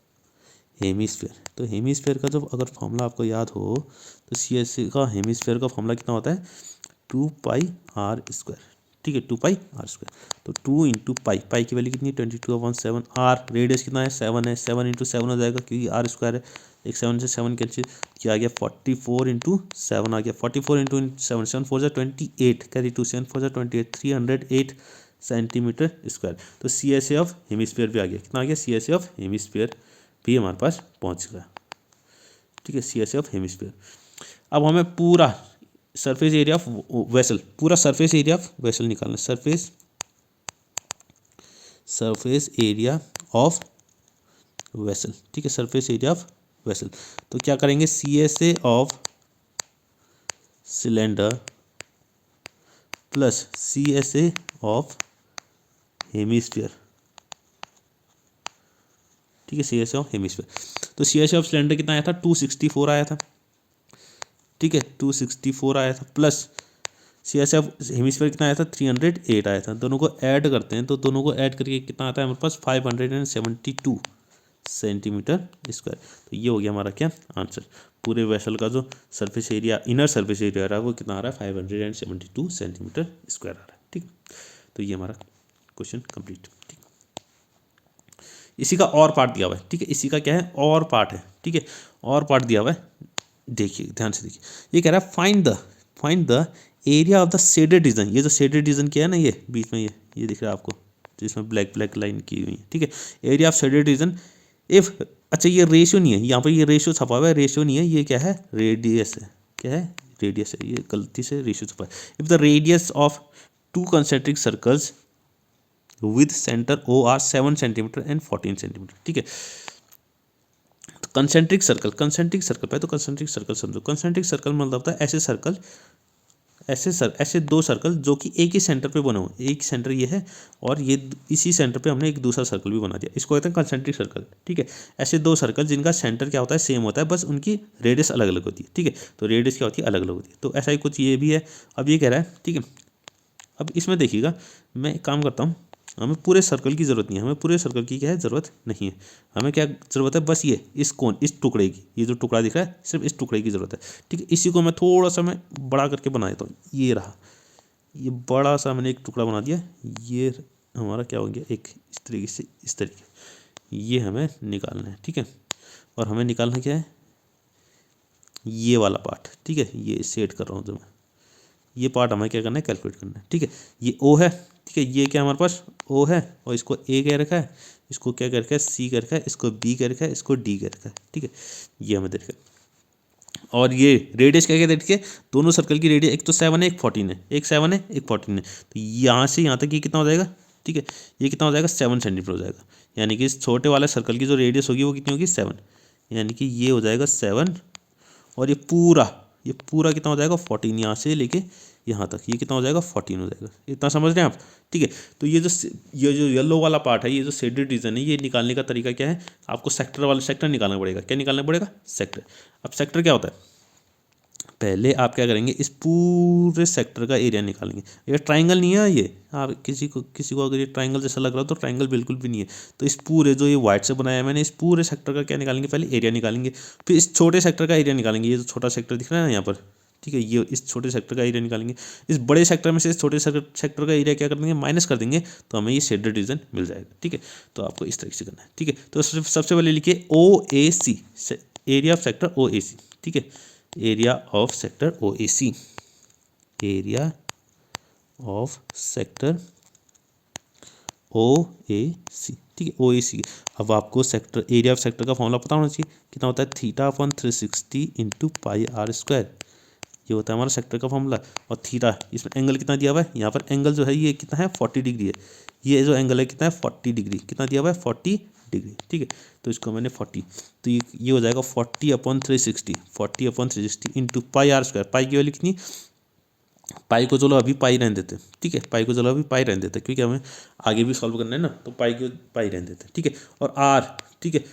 hemisphere. तो हेमिस्फीयर का जो अगर फॉर्मूला आपको याद हो तो सी एस ए का हेमिस्फीयर का फॉर्मूला कितना होता है, 2πr², ठीक है, 2πr²। तो 2 इंटू पाई, पाई की वैल्यू कितनी है 22/7, आर रेडियस कितना है 7 है, 7 इंटू 7 हो जाएगा क्योंकि r² है, एक 7 से 7 कैंसिल किया गया, 44 इंटू 7 आ गया, 44 इंटू 7, 7 4 28, कैरी 2 7 4 28, 308 सेंटीमीटर स्क्वायर। तो C S A of hemisphere भी आ गया, कितना आ गया, C S A of hemisphere भी हमारे पास पहुंच गया, ठीक है, C S A of hemisphere. अब हमें पूरा सरफेस एरिया ऑफ वेसल, पूरा सरफेस एरिया ऑफ वेसल निकालना, सरफेस एरिया ऑफ वेसल, ठीक है, सरफेस एरिया ऑफ वेसल। तो क्या करेंगे, C S A of cylinder plus C S A of hemisphere, ठीक है, C S A of hemisphere. तो C S A of cylinder कितना आया था, 264 आया था, ठीक है, 264 आया था, plus C S F hemisphere कितना आया था, 308 आया था। दोनों को ऐड करते हैं तो दोनों को ऐड करके कितना आता है हमारे पास, 572 सेंटीमीटर स्क्वायर। तो ये हो गया हमारा क्या आंसर, पूरे वेसल का जो surface area, inner surface area आ रहा है वो कितना आ रहा है, 572 सेंटीमीटर स्क्वायर आ रहा है, ठीक। तो ये हमारा क्वेश्चन कंप्लीट, ठीक। इसी का और पार्ट दिया हुआ है, ठीक है, इसी का क्या है, और पार्ट है, ठीक है, और पार्ट दिया हुआ है, देखिए ध्यान से देखिए। ये कह रहा है find the area of the shaded region. ये जो शेडेड रीजन क्या है ना, ये बीच में ये दिख रहा है आपको, जिसमें ब्लैक ब्लैक लाइन की हुई है, ठीक है, area of shaded region if, अच्छा ये रेशियो नहीं है, यहाँ पर ये रेशियो छपा हुआ है, रेशियो नहीं है, ये क्या है, रेडियस है, क्या है, रेडियस है, ये गलती से रेशियो छपा है। If the radius of 2 concentric circles with centre O R 7 centimetre and 14 centimetre, ठीक है। कंसेंट्रिक सर्कल पहले तो कंसेंट्रिक सर्कल समझो। कंसेंट्रिक सर्कल मतलब होता है ऐसे सर्कल, ऐसे 2 सर्कल जो कि एक ही सेंटर पे बने हुए, एक सेंटर ये है और ये इसी सेंटर पे हमने एक दूसरा सर्कल भी बना दिया, इसको कहते हैं कंसेंट्रिक सर्कल, ठीक है। ऐसे 2 सर्कल जिनका सेंटर क्या होता है, सेम होता है, बस उनकी रेडियस अलग अलग होती है, ठीक है। तो रेडियस क्या होती है, अलग अलग होती है। तो ऐसा ही कुछ ये भी है। अब ये कह रहा है, ठीक है, अब इसमें देखिएगा, मैं एक काम करता हूँ, हमें पूरे सर्कल की ज़रूरत नहीं है, हमें पूरे सर्कल की क्या है, ज़रूरत नहीं है। हमें क्या ज़रूरत है, बस ये इस कोन, इस टुकड़े की, ये जो टुकड़ा दिख रहा है सिर्फ इस टुकड़े की ज़रूरत है, ठीक है। इसी को मैं थोड़ा सा मैं बड़ा करके बना देता हूँ, ये रहा, ये बड़ा सा मैंने एक टुकड़ा बना दिया, ये हमारा क्या हो गया, एक इस तरीके से, इस तरीके, ये हमें निकालना है, ठीक है। और हमें निकालना क्या है, ये वाला पार्ट, ठीक है, ये सेट कर रहा हूँ जो मैं, ये पार्ट हमें क्या करना है, कैलकुलेट करना है, ठीक है। ये ओ है, ठीक है, ये क्या हमारे पास ओ है, और इसको ए कह रखा है, इसको क्या कर रखा है, सी कर रखा है, इसको बी कर रखा है, इसको डी कर रखा है, ठीक है, ये हमें देखा। और ये रेडियस क्या क्या देखिए, दोनों सर्कल की रेडियस एक तो 7 है, एक 14 है, एक 7 है, एक 14 है। तो यहाँ से यहाँ तक ये कितना हो जाएगा, ठीक है, ये कितना हो जाएगा, 7 सेंटीमीटर हो जाएगा। यानी कि इस छोटे वाले सर्कल की जो रेडियस होगी वो कितनी होगी, 7, यानी कि ये हो जाएगा 7, और ये पूरा कितना हो जाएगा, 14, यहाँ से लेके यहाँ तक ये कितना हो जाएगा, 14 हो जाएगा। इतना समझ रहे हैं आप, ठीक है। तो ये जो येलो वाला पार्ट है, ये जो शेडेड रीजन है, ये निकालने का तरीका क्या है, आपको सेक्टर निकालना पड़ेगा। क्या निकालना पड़ेगा, सेक्टर। अब सेक्टर क्या होता है, पहले आप क्या करेंगे, इस पूरे सेक्टर का एरिया निकालेंगे। ये ट्राइंगल नहीं है, ये आप किसी को अगर ये ट्राइंगल जैसा लग रहा हो तो ट्राइंगल बिल्कुल भी नहीं है। तो इस पूरे जो ये वाइट से बनाया है मैंने, इस पूरे सेक्टर का क्या निकालेंगे, पहले एरिया निकालेंगे, फिर इस छोटे सेक्टर का एरिया निकालेंगे। ये जो छोटा सेक्टर दिख रहा है ना यहाँ पर, ठीक है, ये इस छोटे सेक्टर का एरिया निकालेंगे। इस बड़े सेक्टर में से इस छोटे सेक्टर का एरिया क्या कर देंगे, माइनस कर देंगे, तो हमें ये शेडेड रीजन मिल जाएगा, ठीक है। तो आपको इस तरीके से करना है, ठीक है। तो सबसे पहले लिखिए OAC, area of sector OAC, ठीक है, area of sector OAC, area of sector OAC, ठीक है, OAC। अब आपको सेक्टर एरिया ऑफ सेक्टर का फॉर्मूला पता होना चाहिए, कितना होता है, θ/360 इंटू πr², ये होता है हमारा सेक्टर का फॉर्मूला। और थीटा, इसमें एंगल कितना दिया हुआ है, यहाँ पर एंगल जो है ये कितना है, 40 डिग्री है। ये जो एंगल है कितना है, 40 डिग्री, कितना दिया हुआ है, 40 डिग्री, ठीक है। तो इसको मैंने 40, तो ये हो जाएगा 40/360, 40/360 इंटू πr²। पाई की वैल्यू कितनी, पाई को चलो अभी पाई रहने देते, ठीक है, पाई को चलो अभी पाई रहने देते, क्योंकि हमें आगे भी सॉल्व करना है ना, तो पाई रहने देते, ठीक है। और आर, ठीक है,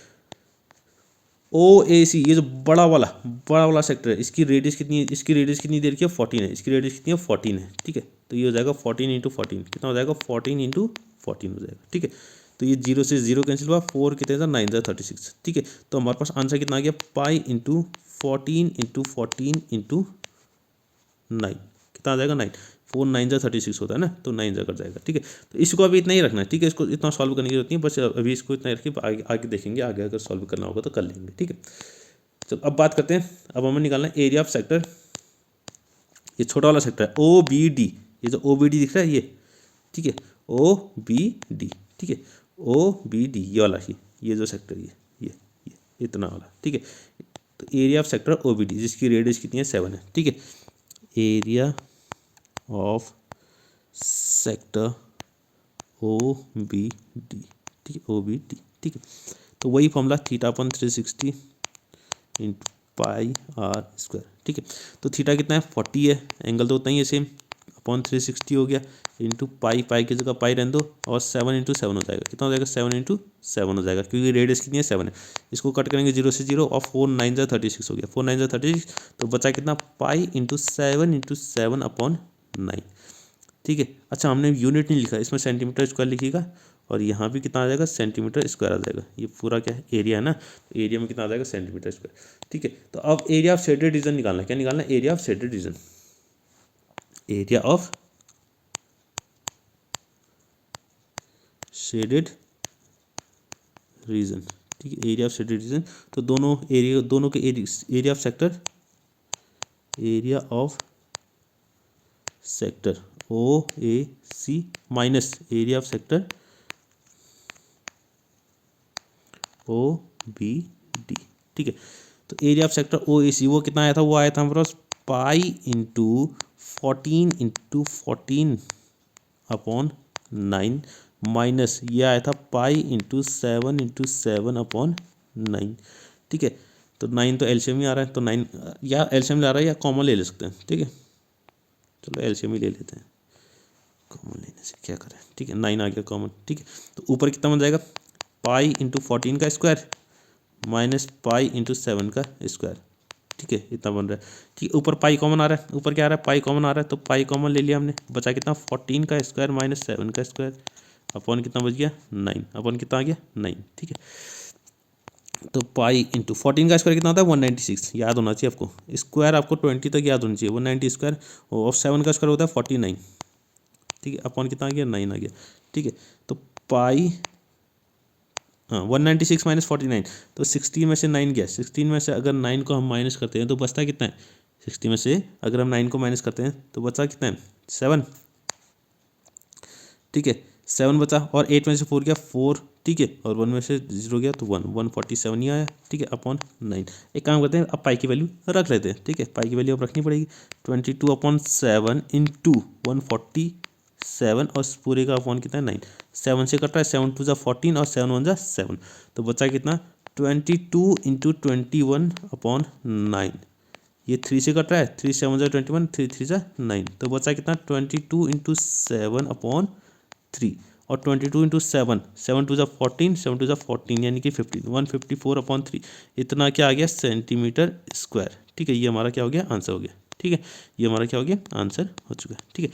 OAC, ये जो बड़ा वाला सेक्टर है, इसकी रेडियस कितनी है, इसकी रेडियस कितनी दे रखी है 14 है, इसकी रेडियस कितनी है 14 है, ठीक है। तो ये हो जाएगा 14 इंटू 14, कितना हो जाएगा 14 इंटू 14 हो जाएगा, ठीक है। तो ये 0 से 0 कैंसिल हुआ, 4 कितने था 9 था 36, ठीक है। तो हमारे पास आंसर कितना आ गया, पाई इंटू 14 इंटू 14 इंटू 9, कितना आ जाएगा 9, 4 9 जा 36 होता है ना, तो 9 जा कर जाएगा, ठीक है। तो इसको अभी इतना ही रखना है, ठीक है, इसको इतना सॉल्व करने की जरूरत नहीं है, बस अभी इसको इतना ही रखिए, आगे आगे देखेंगे, आगे अगर सॉल्व करना होगा तो कर लेंगे, ठीक है। चलो अब बात करते हैं, अब हमें निकालना है एरिया ऑफ सेक्टर, ये छोटा वाला सेक्टर है OBD, ये जो OBD दिख रहा है ये, ठीक है, OBD, ठीक है, OBD ये वाला ही, ये जो सेक्टर ये इतना वाला, ठीक है। तो एरिया ऑफ सेक्टर OBD जिसकी रेडियस कितनी है 7 है, ठीक है। एरिया ऑफ सेक्टर OBD, ठीक है, OBD, ठीक है। तो वही formula theta upon 360 into pi R square, ठीक है। तो थीटा कितना है 40 है, एंगल तो उतना ही है सेम, अपॉन 360 हो गया, इंटू पाई की जगह पाई रहने दो, और 7 इंटू 7 हो जाएगा, कितना हो जाएगा 7 इंटू 7 हो जाएगा, क्योंकि रेडियस कितनी है 7 है। इसको कट करेंगे 0 से 0, और 4 9 जा 36 हो गया, 4 9 जा 36, तो बचा कितना पाई इंटू 7 अपॉन 9, ठीक है। अच्छा हमने यूनिट नहीं लिखा, इसमें सेंटीमीटर स्क्वायर लिखिएगा, और यहाँ भी कितना आ जाएगा सेंटीमीटर स्क्वायर आ जाएगा, ये पूरा क्या है एरिया है ना, तो एरिया में कितना आ जाएगा सेंटीमीटर स्क्वायर, ठीक है। तो अब एरिया ऑफ शेडेड रीजन निकालना है, क्या निकालना है, area of shaded region, area of shaded region, ठीक है, एरिया ऑफ शेडेड रीजन। तो दोनों के area of sector, area of sector OAC minus area of sector OBD, ठीक है। तो एरिया ऑफ सेक्टर OAC वो कितना आया था, वो आया था हमारे पास पाई इंटू 14 अपॉन 9, माइनस ये आया था पाई इंटू 7 अपॉन 9, ठीक है। तो 9 तो एलसीएम ही आ रहा है, तो 9 या एलसीएम ला रहा है या कॉमन ले सकते हैं, ठीक है। चलो एलसीएम ही ले लेते हैं, कॉमन लेने से क्या करें, ठीक है, 9 आ गया कॉमन, ठीक है। तो ऊपर कितना बन जाएगा पाई इंटू 14 का स्क्वायर माइनस पाई इंटू 7 का स्क्वायर, ठीक है, इतना बन रहा है, ठीक है। ऊपर पाई कॉमन आ रहा है, ऊपर क्या आ रहा है पाई कॉमन आ रहा है, तो पाई कॉमन ले लिया हमने, बचा कितना 14 का स्क्वायर माइनस 7 का स्क्वायर, अपॉन कितना बच गया 9, अपॉन कितना आ गया 9, ठीक है। तो पाई इंटू 14 का स्क्वायर कितना होता है 196, याद होना चाहिए आपको, स्क्वायर आपको 20 तक याद होनी चाहिए, 190 स्क्वायर, और 7 का स्क्वायर होता है 49, ठीक है, अपॉन कितना आ गया 9 आ गया, ठीक है। तो पाई 196 माइनस 49, तो 16 में से 9 गया, 16 में से अगर 9 को हम माइनस करते हैं तो बचता कितना है, 60 में से अगर हम 9 को माइनस करते हैं तो बचा कितना है 7, ठीक है, 7 बचा, और 8 में से 4 गया 4, ठीक है, और 1 में से 0 गया तो 147 ही आया, ठीक है, अपॉन 9। एक काम करते हैं, अब पाई की वैल्यू रख लेते हैं, ठीक है, पाई की वैल्यू अब रखनी पड़ेगी, 22/7 इंटू 147, और पूरे का अपॉन कितना है 9, 7 से कट रहा है, 7 2 जा 14 और 7 1 जा 7, तो बचा कितना 22 इंटू 21/9, ये 3 से कट रहा है, 3 7 जा 21, 3 3 जा 9, तो बचा कितना 22 इंटू 7/3, और 22 इंटू 7, 7 2 जा 14, 7 2 जा 14 यानी कि 15, 154/3, इतना क्या आ गया सेंटीमीटर स्क्वायर, ठीक है। ये हमारा क्या हो गया आंसर हो गया, ठीक है, ये हमारा क्या हो गया आंसर हो चुका है, ठीक है।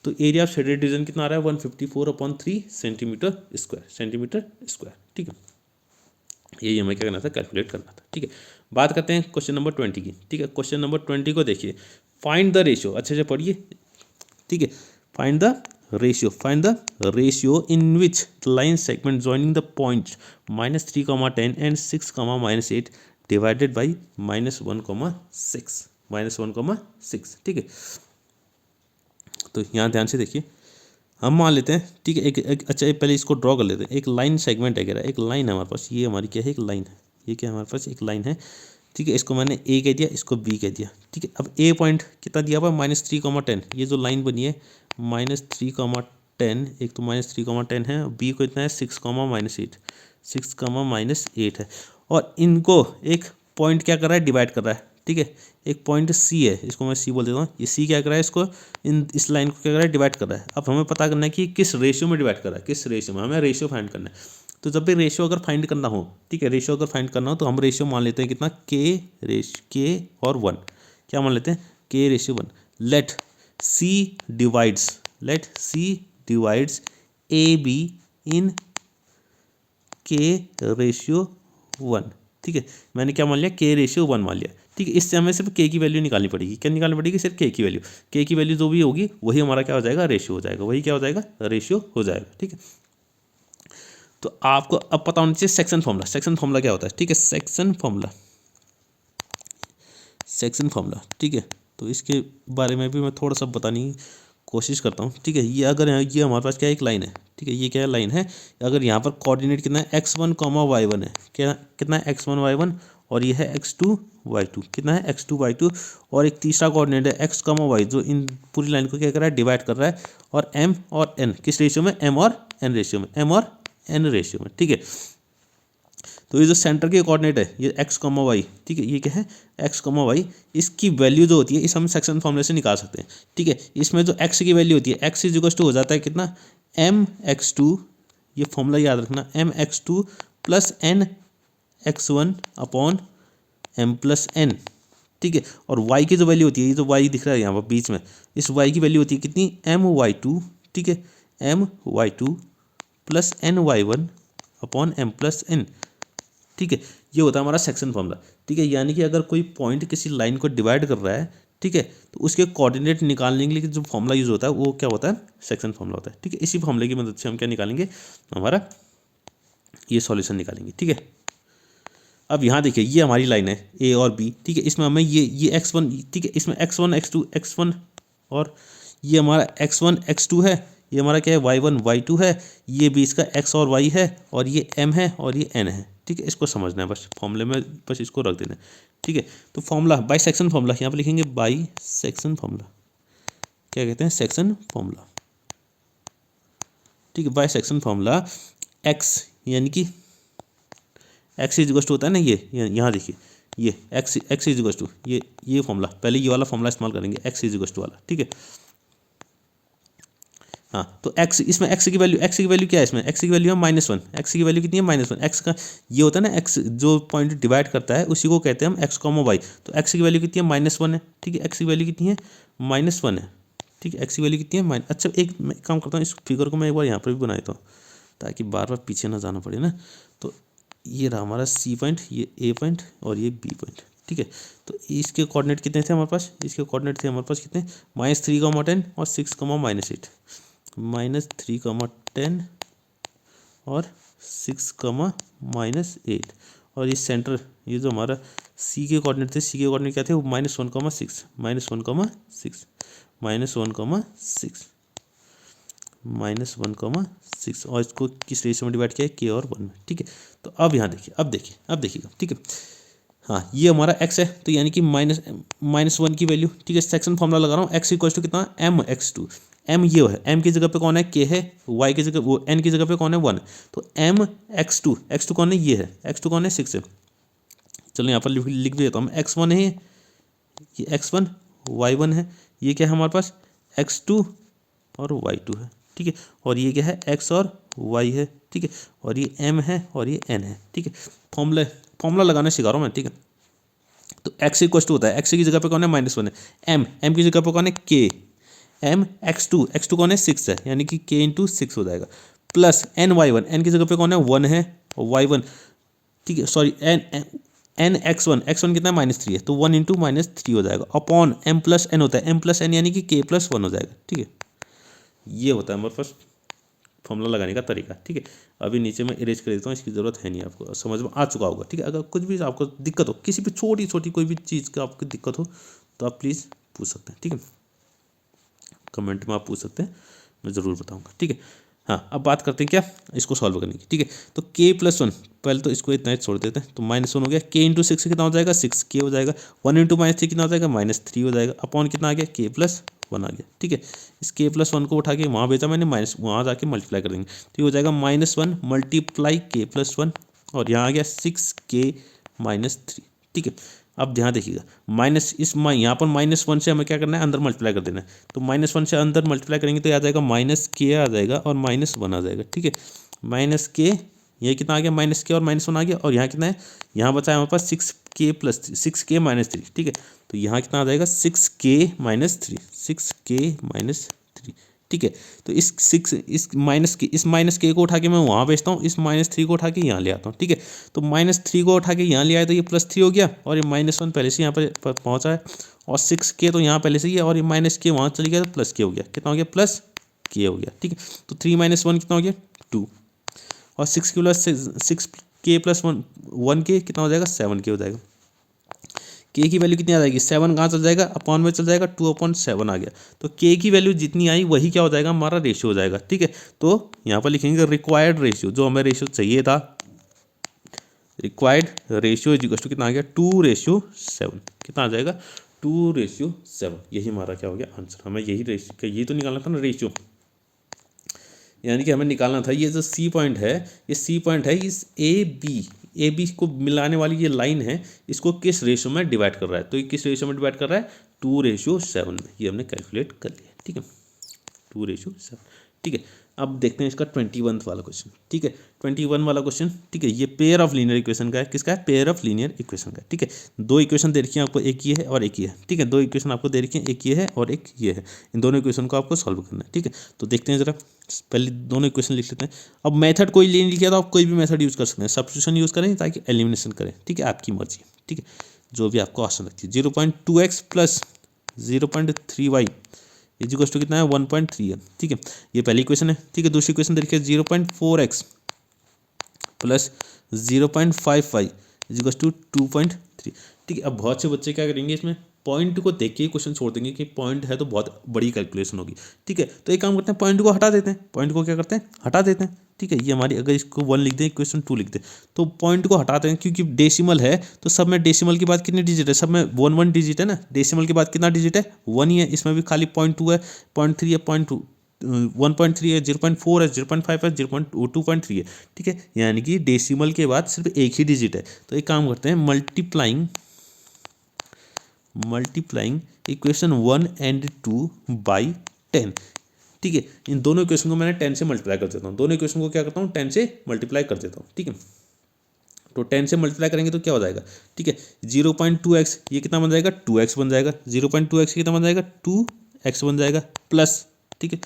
तो एरिया ऑफ शेडेड रीजन कितना आ रहा है 154/3 सेंटीमीटर स्क्वायर, ठीक है। यही हमें क्या करना था कैलकुलेट करना था, ठीक है। बात करते हैं क्वेश्चन नंबर 20 की, ठीक है। क्वेश्चन नंबर 20 को देखिए, फाइंड द रेशियो, अच्छे से पढ़िए, ठीक है। Find the ratio in which the line segment joining the points -3, 10 and 6, -8 divided by -1,6, ठीक है। तो यहाँ ध्यान से देखिए, हम मान लेते हैं, ठीक है, एक अच्छा पहले इसको ड्रॉ कर लेते हैं, एक लाइन सेगमेंट है, कह रहा है एक लाइन है हमारे पास, ये हमारी क्या है एक लाइन है, ये क्या हमारे पास एक लाइन है, ठीक है। इसको मैंने ए कह दिया, इसको बी कह दिया, ठीक है। अब ए पॉइंट कितना दिया हुआ है -3, 10, ये जो लाइन बनी है -3, 10, एक तो -3, 10 है, बी को इतना है 6, -8, 6, -8 है, और इनको एक पॉइंट क्या कर रहा है डिवाइड कर रहा है, ठीक है। एक पॉइंट सी है, इसको मैं सी बोल देता हूँ, ये सी क्या कर रहा है इसको इस लाइन को क्या कर रहा है डिवाइड कर रहा है। अब हमें पता करना है कि किस रेशियो में डिवाइड कर रहा है, किस रेशियो में, हमें रेशियो फाइंड करना है। तो जब भी रेशियो अगर फाइंड करना हो, ठीक है, रेशियो अगर फाइंड करना हो तो हम रेशियो मान लेते हैं कितना, के और 1, क्या मान लेते हैं, के ratio 1। Let see divides A be in के रेशियो 1, ठीक है, मैंने क्या मान लिया, के रेशियो 1 मान लिया, ठीक है। इससे हमें सिर्फ के की वैल्यू निकालनी पड़ेगी, क्या निकालनी पड़ेगी, सिर्फ के की वैल्यू। के की वैल्यू जो भी होगी वही हमारा क्या हो जाएगा, रेशियो हो जाएगा, वही क्या हो जाएगा, रेशियो हो जाएगा, ठीक है। तो आपको अब पता होना चाहिए सेक्शन फॉर्मूला क्या होता है, ठीक है, सेक्शन फॉर्मूला, ठीक है। तो इसके बारे में भी मैं थोड़ा सा बताने की कोशिश करता हूँ, ठीक है। ये अगर ये हमारे पास क्या एक लाइन है, ठीक है, ये क्या लाइन है, अगर यहाँ पर कोऑर्डिनेट कितना है, x1, y1 है, क्या कितना है, x1, y1, और ये है x2, y2, कितना है, x2, y2, और एक तीसरा कोऑर्डिनेट है x, y, जो इन पूरी लाइन को क्या कर रहा है, डिवाइड कर रहा है, और m और n किस रेशियो में, m और n रेशियो में, ठीक है। तो ये जो सेंटर के कोऑर्डिनेट है, ये x, y, ठीक है, ये क्या है, x, y, इसकी वैल्यू जो होती है इस हम सेक्शन फॉर्मूले से निकाल सकते हैं, ठीक है। इसमें जो x की वैल्यू होती है, x इज इक्वल टू हो जाता है कितना, mx2, ये फॉर्मूला याद रखना, mx2 plus nx1 upon m plus n, ठीक है। और y की जो वैल्यू होती है, ये जो y दिख रहा है यहाँ पर बीच में, इस y की वैल्यू होती है कितनी, my2, ठीक है, my2 plus ny1 upon m plus n, ठीक है। ये होता है हमारा सेक्शन फॉर्मूला, ठीक है। यानी कि अगर कोई पॉइंट किसी लाइन को डिवाइड कर रहा है, ठीक है, तो उसके कोऑर्डिनेट निकालने के लिए जो फॉर्मूला यूज होता है वो क्या होता है, सेक्शन फॉर्मूला होता है, ठीक है। इसी फॉर्मूले की मदद से हम क्या निकालेंगे, हमारा ये सॉल्यूशन निकालेंगे, ठीक है। अब यहाँ देखिए, ये हमारी लाइन है ए और बी, ठीक है, इसमें हमें ये x1, ठीक है, इसमें x1 x2 और ये हमारा x1 x2 है, ये हमारा क्या है, y1 y2 है, ये भी इसका x और y है, और ये m है और ये n है, ठीक है। इसको समझना है बस, फॉर्मूले में बस इसको रख देना है, ठीक है। तो फॉर्मूला बाई सेक्शन फॉर्मूला यहाँ पर लिखेंगे, बाई सेक्शन फॉर्मूला, क्या कहते हैं, सेक्शन फॉर्मूला, ठीक है। बाई सेक्शन फॉर्मूला x, यानी कि x इज इक्वल टू होता है ना, ये यहाँ देखिए, ये x इज इक्वल टू ये फॉर्मूला, पहले ये वाला फॉर्मूला इस्तेमाल करेंगे, x इज इक्वल टू वाला, ठीक है। हाँ, तो x, इसमें x की वैल्यू क्या है, इसमें x की वैल्यू है -1, x की वैल्यू कितनी है, -1, x का ये होता है ना, x जो पॉइंट डिवाइड करता है उसी को कहते हैं हम x, y, तो x की वैल्यू कितनी है, -1 है, ठीक है, x की वैल्यू कितनी है, -1 है, ठीक है, x की वैल्यू कितनी है, अच्छा एक मैं काम करता हूँ, इस फिगर को मैं एक बार यहाँ पर भी बना देता हूँ ताकि बार बार पीछे ना जाना पड़े ना। तो ये रहा हमारा C पॉइंट, ये A पॉइंट और ये B पॉइंट, ठीक है। तो इसके कोऑर्डिनेट कितने थे हमारे पास, इसके कोऑर्डिनेट थे हमारे पास कितने, -3, 10 और 6, -8, -3, 10 और 6, -8, और ये सेंटर, ये जो हमारा C के कोऑर्डिनेट थे, C के कोऑर्डिनेट क्या थे, वो -1, 6, -1, और इसको किस रेशियो में डिवाइड किया है, K और 1 में, ठीक है। तो अब यहाँ देखिए, अब देखिएगा, ठीक है। हाँ, ये हमारा x है, तो यानी कि -1 की वैल्यू, ठीक है, सेक्शन फॉर्मूला लगा रहा हूँ, x इक्वल टू कितना, mx2, m ये है, m की जगह पे कौन है, k है, y की जगह वो n की जगह पे कौन है, 1, तो mx2 कौन है, ये है, x2 कौन है, 6 है। चलो यहाँ पर लिख देता हूँ, x1 है, ये x1, y1 है, ये क्या है हमारे पास, x2 और y2 है, ठीक है, और ये क्या है, x और y है, ठीक है, और ये m है और ये n है, ठीक है। फॉर्मूला लगाना सिखा रहा हूँ मैं, ठीक है। तो x इक्वल टू होता है, x की जगह पे कौन है, -1 है, m की जगह पे कौन है, k, x2 कौन है, 6 है, यानी कि k इंटू 6 हो जाएगा, प्लस n की जगह पे कौन है, 1 है, और y1, ठीक है, सॉरी x1 कितना है, -3 है, तो 1 इंटू -3 हो जाएगा, अपॉन m प्लस n होता है, m प्लस n यानी कि k प्लस 1 हो जाएगा, ठीक है। ये होता है हमारे पास फॉर्मूला लगाने का तरीका, ठीक है। अभी नीचे मैं इरेज कर देता हूँ, इसकी ज़रूरत है नहीं, आपको समझ में आ चुका होगा, ठीक है। अगर कुछ भी आपको दिक्कत हो, किसी भी छोटी कोई भी चीज़ का आपको दिक्कत हो तो आप प्लीज़ पूछ सकते हैं, ठीक है, कमेंट में आप पूछ सकते हैं, मैं ज़रूर बताऊँगा, ठीक है। हाँ, अब बात करते हैं क्या, इसको सॉल्व करने की, ठीक है। तो k+1, पहले तो इसको इतना ही छोड़ देते हैं, तो -1 हो गया, k इंटू 6 कितना हो जाएगा, 6k हो जाएगा, 1 इंटू -3 कितना हो जाएगा, -3 हो जाएगा, अपॉन कितना आ गया, k+1 आ गया, ठीक है। इस k+1 को उठा के वहाँ भेजा मैंने, वहाँ जाके मल्टीप्लाई कर देंगे, तो ये हो जाएगा -1 मल्टीप्लाई k+1, और यहाँ आ गया 6k -3, ठीक है। अब ध्यान देखिएगा, यहाँ पर -1 से हमें क्या करना है, अंदर मल्टीप्लाई कर देना है, तो -1 से अंदर मल्टीप्लाई करेंगे तो आ जाएगा -k आ जाएगा और -1 आ जाएगा, ठीक है। -k ये कितना आ गया -k और -1 आ गया, और यहाँ कितना है, यहाँ बचा है हमारे पास 6k + 3, 6k - 3, ठीक है। तो यहाँ कितना आ जाएगा 6k - 3, 6k - 3, ठीक है। तो इस -k को उठा के मैं वहाँ भेजता हूँ, इस -3 को उठा के यहाँ ले आता हूँ, ठीक है। तो -3 को उठा के यहाँ ले आए तो ये +3 हो गया, और ये -1 पहले से यहाँ पर पहुँचा है, और 6k तो यहाँ पहले से ही है, और ये -k वहाँ चली गया तो +k हो गया, कितना हो गया +k हो गया, ठीक है। तो 3 - 1 कितना हो गया 2, और 6k + 1k कितना हो जाएगा 7k हो जाएगा। k की वैल्यू कितनी आ जाएगी 7, कहाँ चल जाएगा अपॉन में चल जाएगा, 2/7 आ गया। तो k की वैल्यू जितनी आई वही क्या हो जाएगा हमारा रेशियो हो जाएगा, ठीक है। तो यहाँ पर लिखेंगे रिक्वायर्ड रेशियो, जो हमें रेशियो चाहिए था, required ratio is equal to कितना आ गया 2:7, कितना आ जाएगा 2:7। यही हमारा क्या हो गया आंसर। हमें यही रेशियो, यही तो निकालना था ना रेशियो, यानी कि हमें निकालना था ये जो सी पॉइंट है, ये सी पॉइंट है इस ए बी को मिलाने वाली ये लाइन है, इसको किस रेशियो में डिवाइड कर रहा है। तो ये किस रेशियो में डिवाइड कर रहा है 2:7 में, ये हमने कैलकुलेट कर लिया, ठीक है 2:7, ठीक है। अब देखते हैं इसका 21 वाला क्वेश्चन, ठीक है 21 वाला क्वेश्चन, ठीक है। ये पेयर ऑफ लीनियर इक्वेशन का है, किसका है पेयर ऑफ लीनियर इक्वेशन का है, ठीक है। दो इक्वेशन दे रखी है आपको, एक ये है और एक ये है, ठीक है। दो इक्वेशन आपको दे रखी है, एक ये है और एक ये है, इन दोनों इक्वेशन को आपको सॉल्व करना है, ठीक है। तो देखते हैं जरा, पहले दोनों इक्वेशन लिख लेते हैं। अब मेथड कोई ले लिया तो आप कोई भी मेथड यूज़ कर सकते हैं, सब्स्टिट्यूशन यूज़ करें ताकि एलिमिनेशन करें, ठीक है, आपकी मर्जी, ठीक है, जो भी आपको आसान लगती है। 0.2x + 0.3y is equal to कितना है 1.3 है, ठीक है। ये पहली इक्वेशन है, ठीक है। दूसरी इक्वेशन देखिए 0.4x + 0.5y is equal to 2.3, ठीक है। अब बहुत से बच्चे क्या करेंगे, इसमें पॉइंट को देख के ही क्वेश्चन छोड़ देंगे कि पॉइंट है तो बहुत बड़ी कैलकुलेशन होगी, ठीक है। तो एक काम करते हैं, पॉइंट को हटा देते हैं, पॉइंट को क्या करते हैं हटा देते हैं, ठीक है। ये हमारी, अगर इसको 1 लिख दें, इक्वेशन 2 लिख दें, तो पॉइंट को हटाते हैं, क्योंकि डेसिमल है तो सब में डेसिमल के बाद कितने डिजिट है, सब में 1 डिजिट है ना, डेसिमल के बाद कितना डिजिट है 1 ही है, इसमें भी खाली 0.2 है, 0.3 है, 1.3 है, 0.4 है, 0.5 है, 2.3 है, ठीक है। यानी कि डेसिमल के बाद सिर्फ एक ही डिजिट है। तो एक काम करते हैं, मल्टीप्लाइंग इक्वेशन 1 और 2 बाई 10, ठीक है। इन दोनों इक्वेशन को मैंने 10 से मल्टीप्लाई कर देता हूँ, दोनों इक्वेशन को क्या करता हूँ 10 से मल्टीप्लाई कर देता हूँ, ठीक है। तो 10 से मल्टीप्लाई करेंगे तो क्या हो जाएगा, ठीक है। 0.2x ये कितना बन जाएगा 2x बन जाएगा, 0.2x कितना बन जाएगा 2x बन जाएगा, प्लस, ठीक है,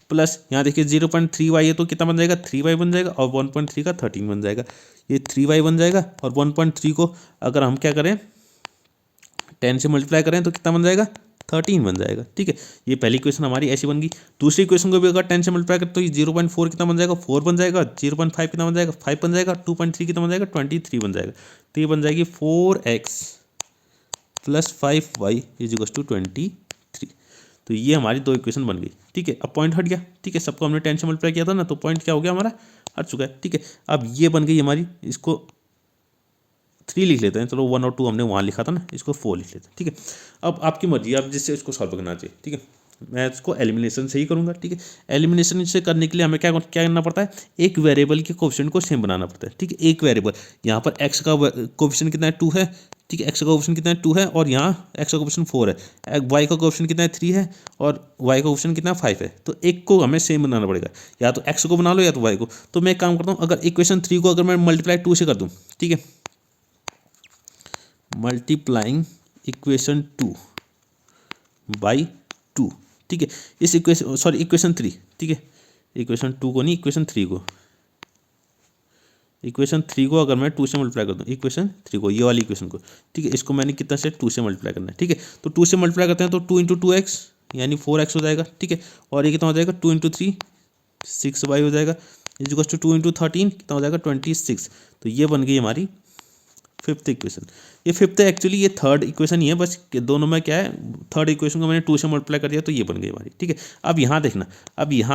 प्लस यहाँ देखिए 0.3y है तो कितना बन जाएगा 3y बन जाएगा, और 1.3 का 13 बन जाएगा, ये 3y बन जाएगा, और 1.3 को अगर हम क्या करें 10 से मल्टीप्लाई करें तो कितना बन जाएगा 13 बन जाएगा, ठीक है। ये पहली इक्वेशन हमारी ऐसी बन गई। दूसरी इक्वेशन को भी अगर 10 से मल्टीप्लाई करें तो ये 0.4 कितना बन जाएगा 4 बन जाएगा, 0.5 कितना बन जाएगा 5 बन जाएगा, 2.3 कितना बन जाएगा 23 बन जाएगा। तो ये बन जाएगी 4x + 5y is equal to 23। तो ये हमारी दो इक्वेशन बन गई, ठीक है। अब पॉइंट हट गया, ठीक है, सबको हमने 10 से मल्टीप्लाई किया था ना, तो पॉइंट क्या हो गया हमारा हट चुका है, ठीक है। अब ये बन गई हमारी, इसको 3 लिख लेते हैं, चलो 1 और 2 हमने वहाँ लिखा था ना, इसको 4 लिख लेते हैं, ठीक है। अब आपकी मर्जी, आप जिससे इसको सॉल्व करना चाहिए, ठीक है। मैं इसको एलिमिनेशन से ही करूँगा, ठीक है। एलिमिनेशन से करने के लिए हमें क्या करना पड़ता है, एक वेरिएबल के कोएफिशिएंट को सेम बनाना पड़ता है, ठीक है। एक वेरिएबल, यहाँ पर x का कोएफिशिएंट कितना है 2 है, ठीक है, x का कोएफिशिएंट कितना है 2 है, और यहाँ x का कोएफिशिएंट 4 है, y का कोएफिशिएंट कितना है 3 है, और y का कोएफिशिएंट कितना है 5 है। तो एक को हमें सेम बनाना पड़ेगा, या तो x को बना लो या तो y को। तो मैं एक काम करता हूँ, अगर इक्वेशन 3 को अगर मैं मल्टीप्लाई 2 से कर दूँ, ठीक है, मल्टीप्लाइंग इक्वेशन 2 बाई 2, ठीक है। इस इक्वेशन, सॉरी इक्वेशन 3, ठीक है, इक्वेशन 2 को नहीं, इक्वेशन 3 को, इक्वेशन 3 को अगर मैं 2 से मल्टीप्लाई कर दूँ, इक्वेशन 3 को, ये वाली इक्वेशन को, ठीक है, इसको मैंने कितना से 2 से मल्टीप्लाई करना है, ठीक है। तो 2 से मल्टीप्लाई करते हैं तो 2 × 2x यानी 4x हो जाएगा, ठीक है। और ये कितना हो जाएगा 2 × 3 6y हो जाएगा, इज इक्वल टू 2 × 13 कितना हो जाएगा 26। तो ये बन गई हमारी 5th इक्वेशन। ये 5th एक्चुअली ये 3rd इक्वेशन ही है, बस दोनों में क्या है 3rd इक्वेशन को मैंने 2 से मल्टीप्लाई कर दिया तो ये बन गई हमारी, ठीक है। अब यहाँ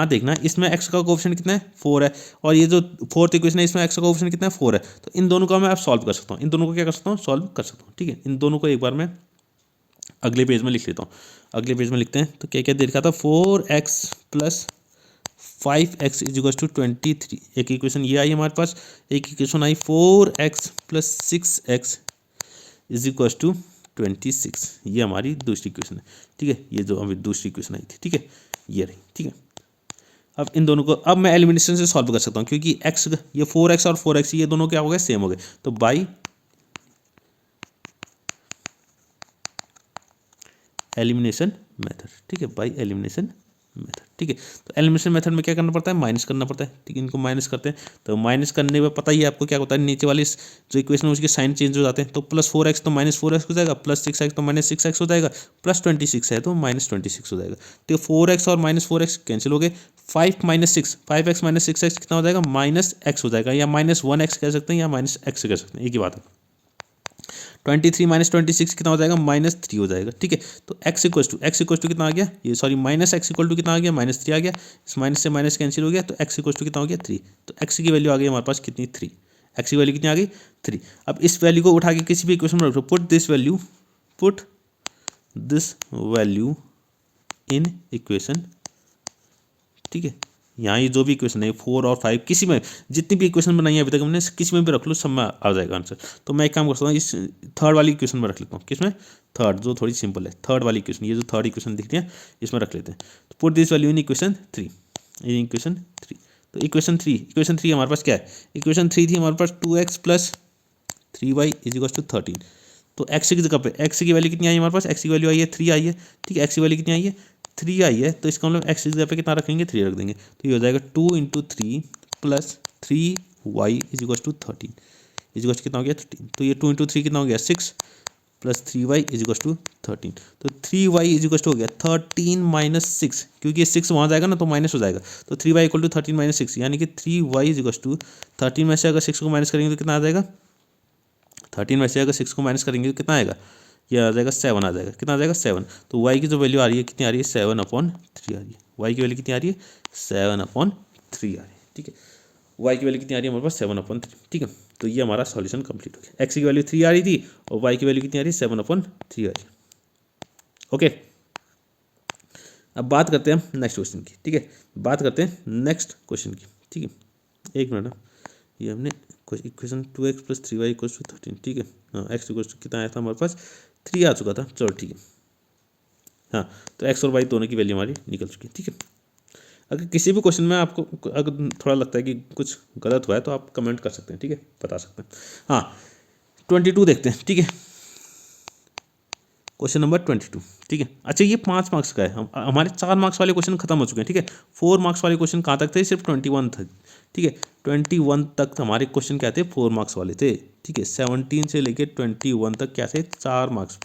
देखना, इसमें x का कोएफिशिएंट कितना है 4 है, और ये जो 4th इक्वेशन है इसमें x का कोएफिशिएंट कितना है 4 है। तो इन दोनों का मैं अब सॉल्व कर सकता हूँ, इन दोनों को क्या कर सकता हूँ सॉल्व कर सकता हूँ, ठीक है। इन दोनों को एक बार मैं अगले पेज में लिख लेता हूँ। अगले पेज में लिखते हैं तो क्या क्या दे रखा था 4x + 5x is equal to 23। एक इक्वेशन ये आई हमारे पास, एक इक्वेशन आई 4x + 6x is equal to 26। ये हमारी दूसरी इक्वेशन है, ठीक है। ये जो अभी दूसरी इक्वेशन आई थी, ठीक है, ये रही, ठीक है। अब इन दोनों को अब मैं एलिमिनेशन से सॉल्व कर सकता हूँ, क्योंकि x ये 4x और 4x ये दोनों क्या हो गए, सेम हो गए। तो बाई एलिमिनेशन मेथड, ठीक है, बाई एलिमिनेशन मेथड, ठीक है। तो एलिमिनेशन मेथड में क्या करना पड़ता है, माइनस करना पड़ता है, ठीक है। इनको माइनस करते हैं तो माइनस करने में पता ही है आपको क्या होता है, नीचे वाली जो इक्वेशन है उसके साइन चेंज हो जाते हैं। तो +4x तो -4x हो जाएगा, +6x तो -6x हो जाएगा, +26 है तो -26 हो जाएगा। तो 4x और -4x कैंसिल हो गए, 5 - 6 5x - 6x कितना हो जाएगा, -x हो जाएगा, या -1x कह सकते हैं या -x कह सकते हैं, एक ही बात है। 23 - 26 कितना हो जाएगा, -3 हो जाएगा, ठीक है। तो x इक्वल टू कितना आ गया, ये सॉरी -x इक्वल टू कितना आ गया, -3 आ गया। इस माइनस से माइनस कैंसिल हो गया, तो x इक्वल टू कितना हो गया, 3। तो x की वैल्यू आ गई हमारे पास कितनी, 3। x की वैल्यू कितनी आ गई, 3। अब इस वैल्यू को उठा के किसी भी इक्वेशन में रखो, put this value in equation, ठीक है। यहाँ ये जो भी इक्वेशन है 4 और 5 किसी में जितनी भी इक्वेशन बनाई है अभी तक हमने, किसी में भी रख लो, सब में आ जाएगा आंसर। तो मैं एक काम करता हूँ, इस थर्ड वाली इक्वेशन में रख लेता हूँ, किसमें, थर्ड, जो थोड़ी सिंपल है, थर्ड वाली इक्वेशन, ये जो थर्ड इक्वेशन दिख रही है इसमें रख लेते हैं। तो put this value in equation 3, equation 3। तो इक्वेशन 3 हमारे पास क्या है, इक्वेशन 3 थी हमारे पास 2x + 3y = 13। तो x की जगह पे x की वैल्यू कितनी आई हमारे पास, x की वैल्यू आई है 3 आई है, ठीक है। x की वैल्यू कितनी आई है, 3 आई है, तो इसका मतलब x की जगह पे कितना रखेंगे, 3 रख देंगे। तो ये हो जाएगा 2 × 3 + 3y = 13 कितना हो गया, 13। तो ये 2 × 3 कितना हो गया, 6 + 3y = 13। तो 3y हो गया 13 - 6, क्योंकि ये 6 वहाँ जाएगा ना तो माइनस हो जाएगा। तो 3y = 13 - 6, यानी कि 3y = 13 में से अगर 6 को माइनस करेंगे तो कितना आ जाएगा, 13 में से अगर 6 को माइनस करेंगे तो कितना आएगा, ये आ जाएगा 7 आ जाएगा, कितना आ जाएगा, 7। तो y की जो वैल्यू आ रही है कितनी आ रही है, 7/3 आ रही है। y की वैल्यू कितनी आ रही है, 7/3 आ रही है, ठीक है। y की वैल्यू कितनी आ रही है हमारे पास, 7/3, ठीक है। तो ये हमारा सॉल्यूशन कंप्लीट हो गया। x की वैल्यू 3 आ रही थी और y की वैल्यू कितनी आ रही है, 7/3 आ रही है। ओके, अब बात करते हैं हम नेक्स्ट क्वेश्चन की, ठीक है। बात करते हैं नेक्स्ट क्वेश्चन की, ठीक है। एक मिनट, ये हमने इक्वेशन 2x + 3y = 13, ठीक है। हाँ, x = कितना आया था हमारे पास, 3 आ चुका था, चलो ठीक है। हाँ, तो x और y दोनों की वैल्यू हमारी निकल चुकी है, ठीक है। अगर किसी भी क्वेश्चन में आपको अगर थोड़ा लगता है कि कुछ गलत हुआ है तो आप कमेंट कर सकते हैं, ठीक है, बता सकते हैं। हाँ, 22 देखते हैं, ठीक है। क्वेश्चन नंबर 22, ठीक है। अच्छा, ये 5 मार्क्स का है, हमारे 4 मार्क्स वाले क्वेश्चन खत्म हो चुके हैं, ठीक है। 4 मार्क्स वाले क्वेश्चन कहाँ तक थे, सिर्फ 21 तक, ठीक है। 21 तक हमारे क्वेश्चन क्या थे, 4 मार्क्स वाले थे, ठीक है। 17 से लेके 21 तक क्या थे, 4 मार्क्स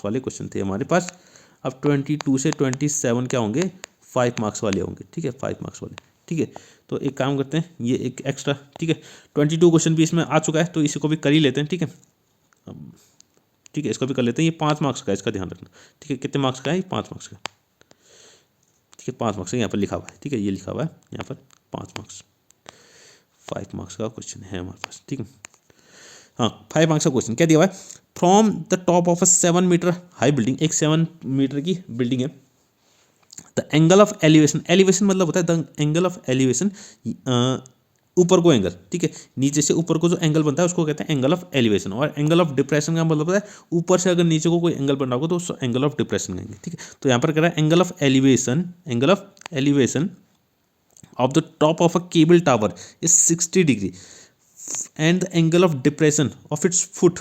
वाले क्वेश्चन थे हमारे पास। अब 22 से 27 क्या होंगे, 5 मार्क्स वाले होंगे, ठीक है, 5 मार्क्स वाले, ठीक है। तो एक काम करते हैं, ये एक एक्स्ट्रा, ठीक है, 22 क्वेश्चन भी इसमें आ चुका है, तो इसी को भी कर ही लेते हैं, ठीक है। ठीक है, इसको भी कर लेते हैं, ये 5 मार्क्स का है, इसका ध्यान रखना, ठीक है। कितने मार्क्स का है, 5 मार्क्स का, ठीक है, 5 मार्क्स का यहाँ पर लिखा हुआ है, ठीक है, ये लिखा हुआ है यहाँ पर 5 मार्क्स, 5 मार्क्स का क्वेश्चन है हमारे पास, ठीक है। हाँ, 5 मार्क्स का क्वेश्चन क्या दिया हुआ है, from the top of a 7 metre high building, एक 7 मीटर की बिल्डिंग है, the angle of elevation, elevation मतलब होता है द एंगल ऑफ एलिवेशन, ऊपर को एंगल, ठीक है, नीचे से ऊपर को जो एंगल बनता है उसको कहते हैं एंगल ऑफ एलिवेशन। और एंगल ऑफ डिप्रेशन का मतलब होता है ऊपर से अगर नीचे को कोई एंगल बन रहा होगा तो उस एंगल ऑफ डिप्रेशन कहेंगे, ठीक है। तो यहाँ पर कह रहा है angle of elevation of the top of a cable tower is 60 degree and the angle of depression of its foot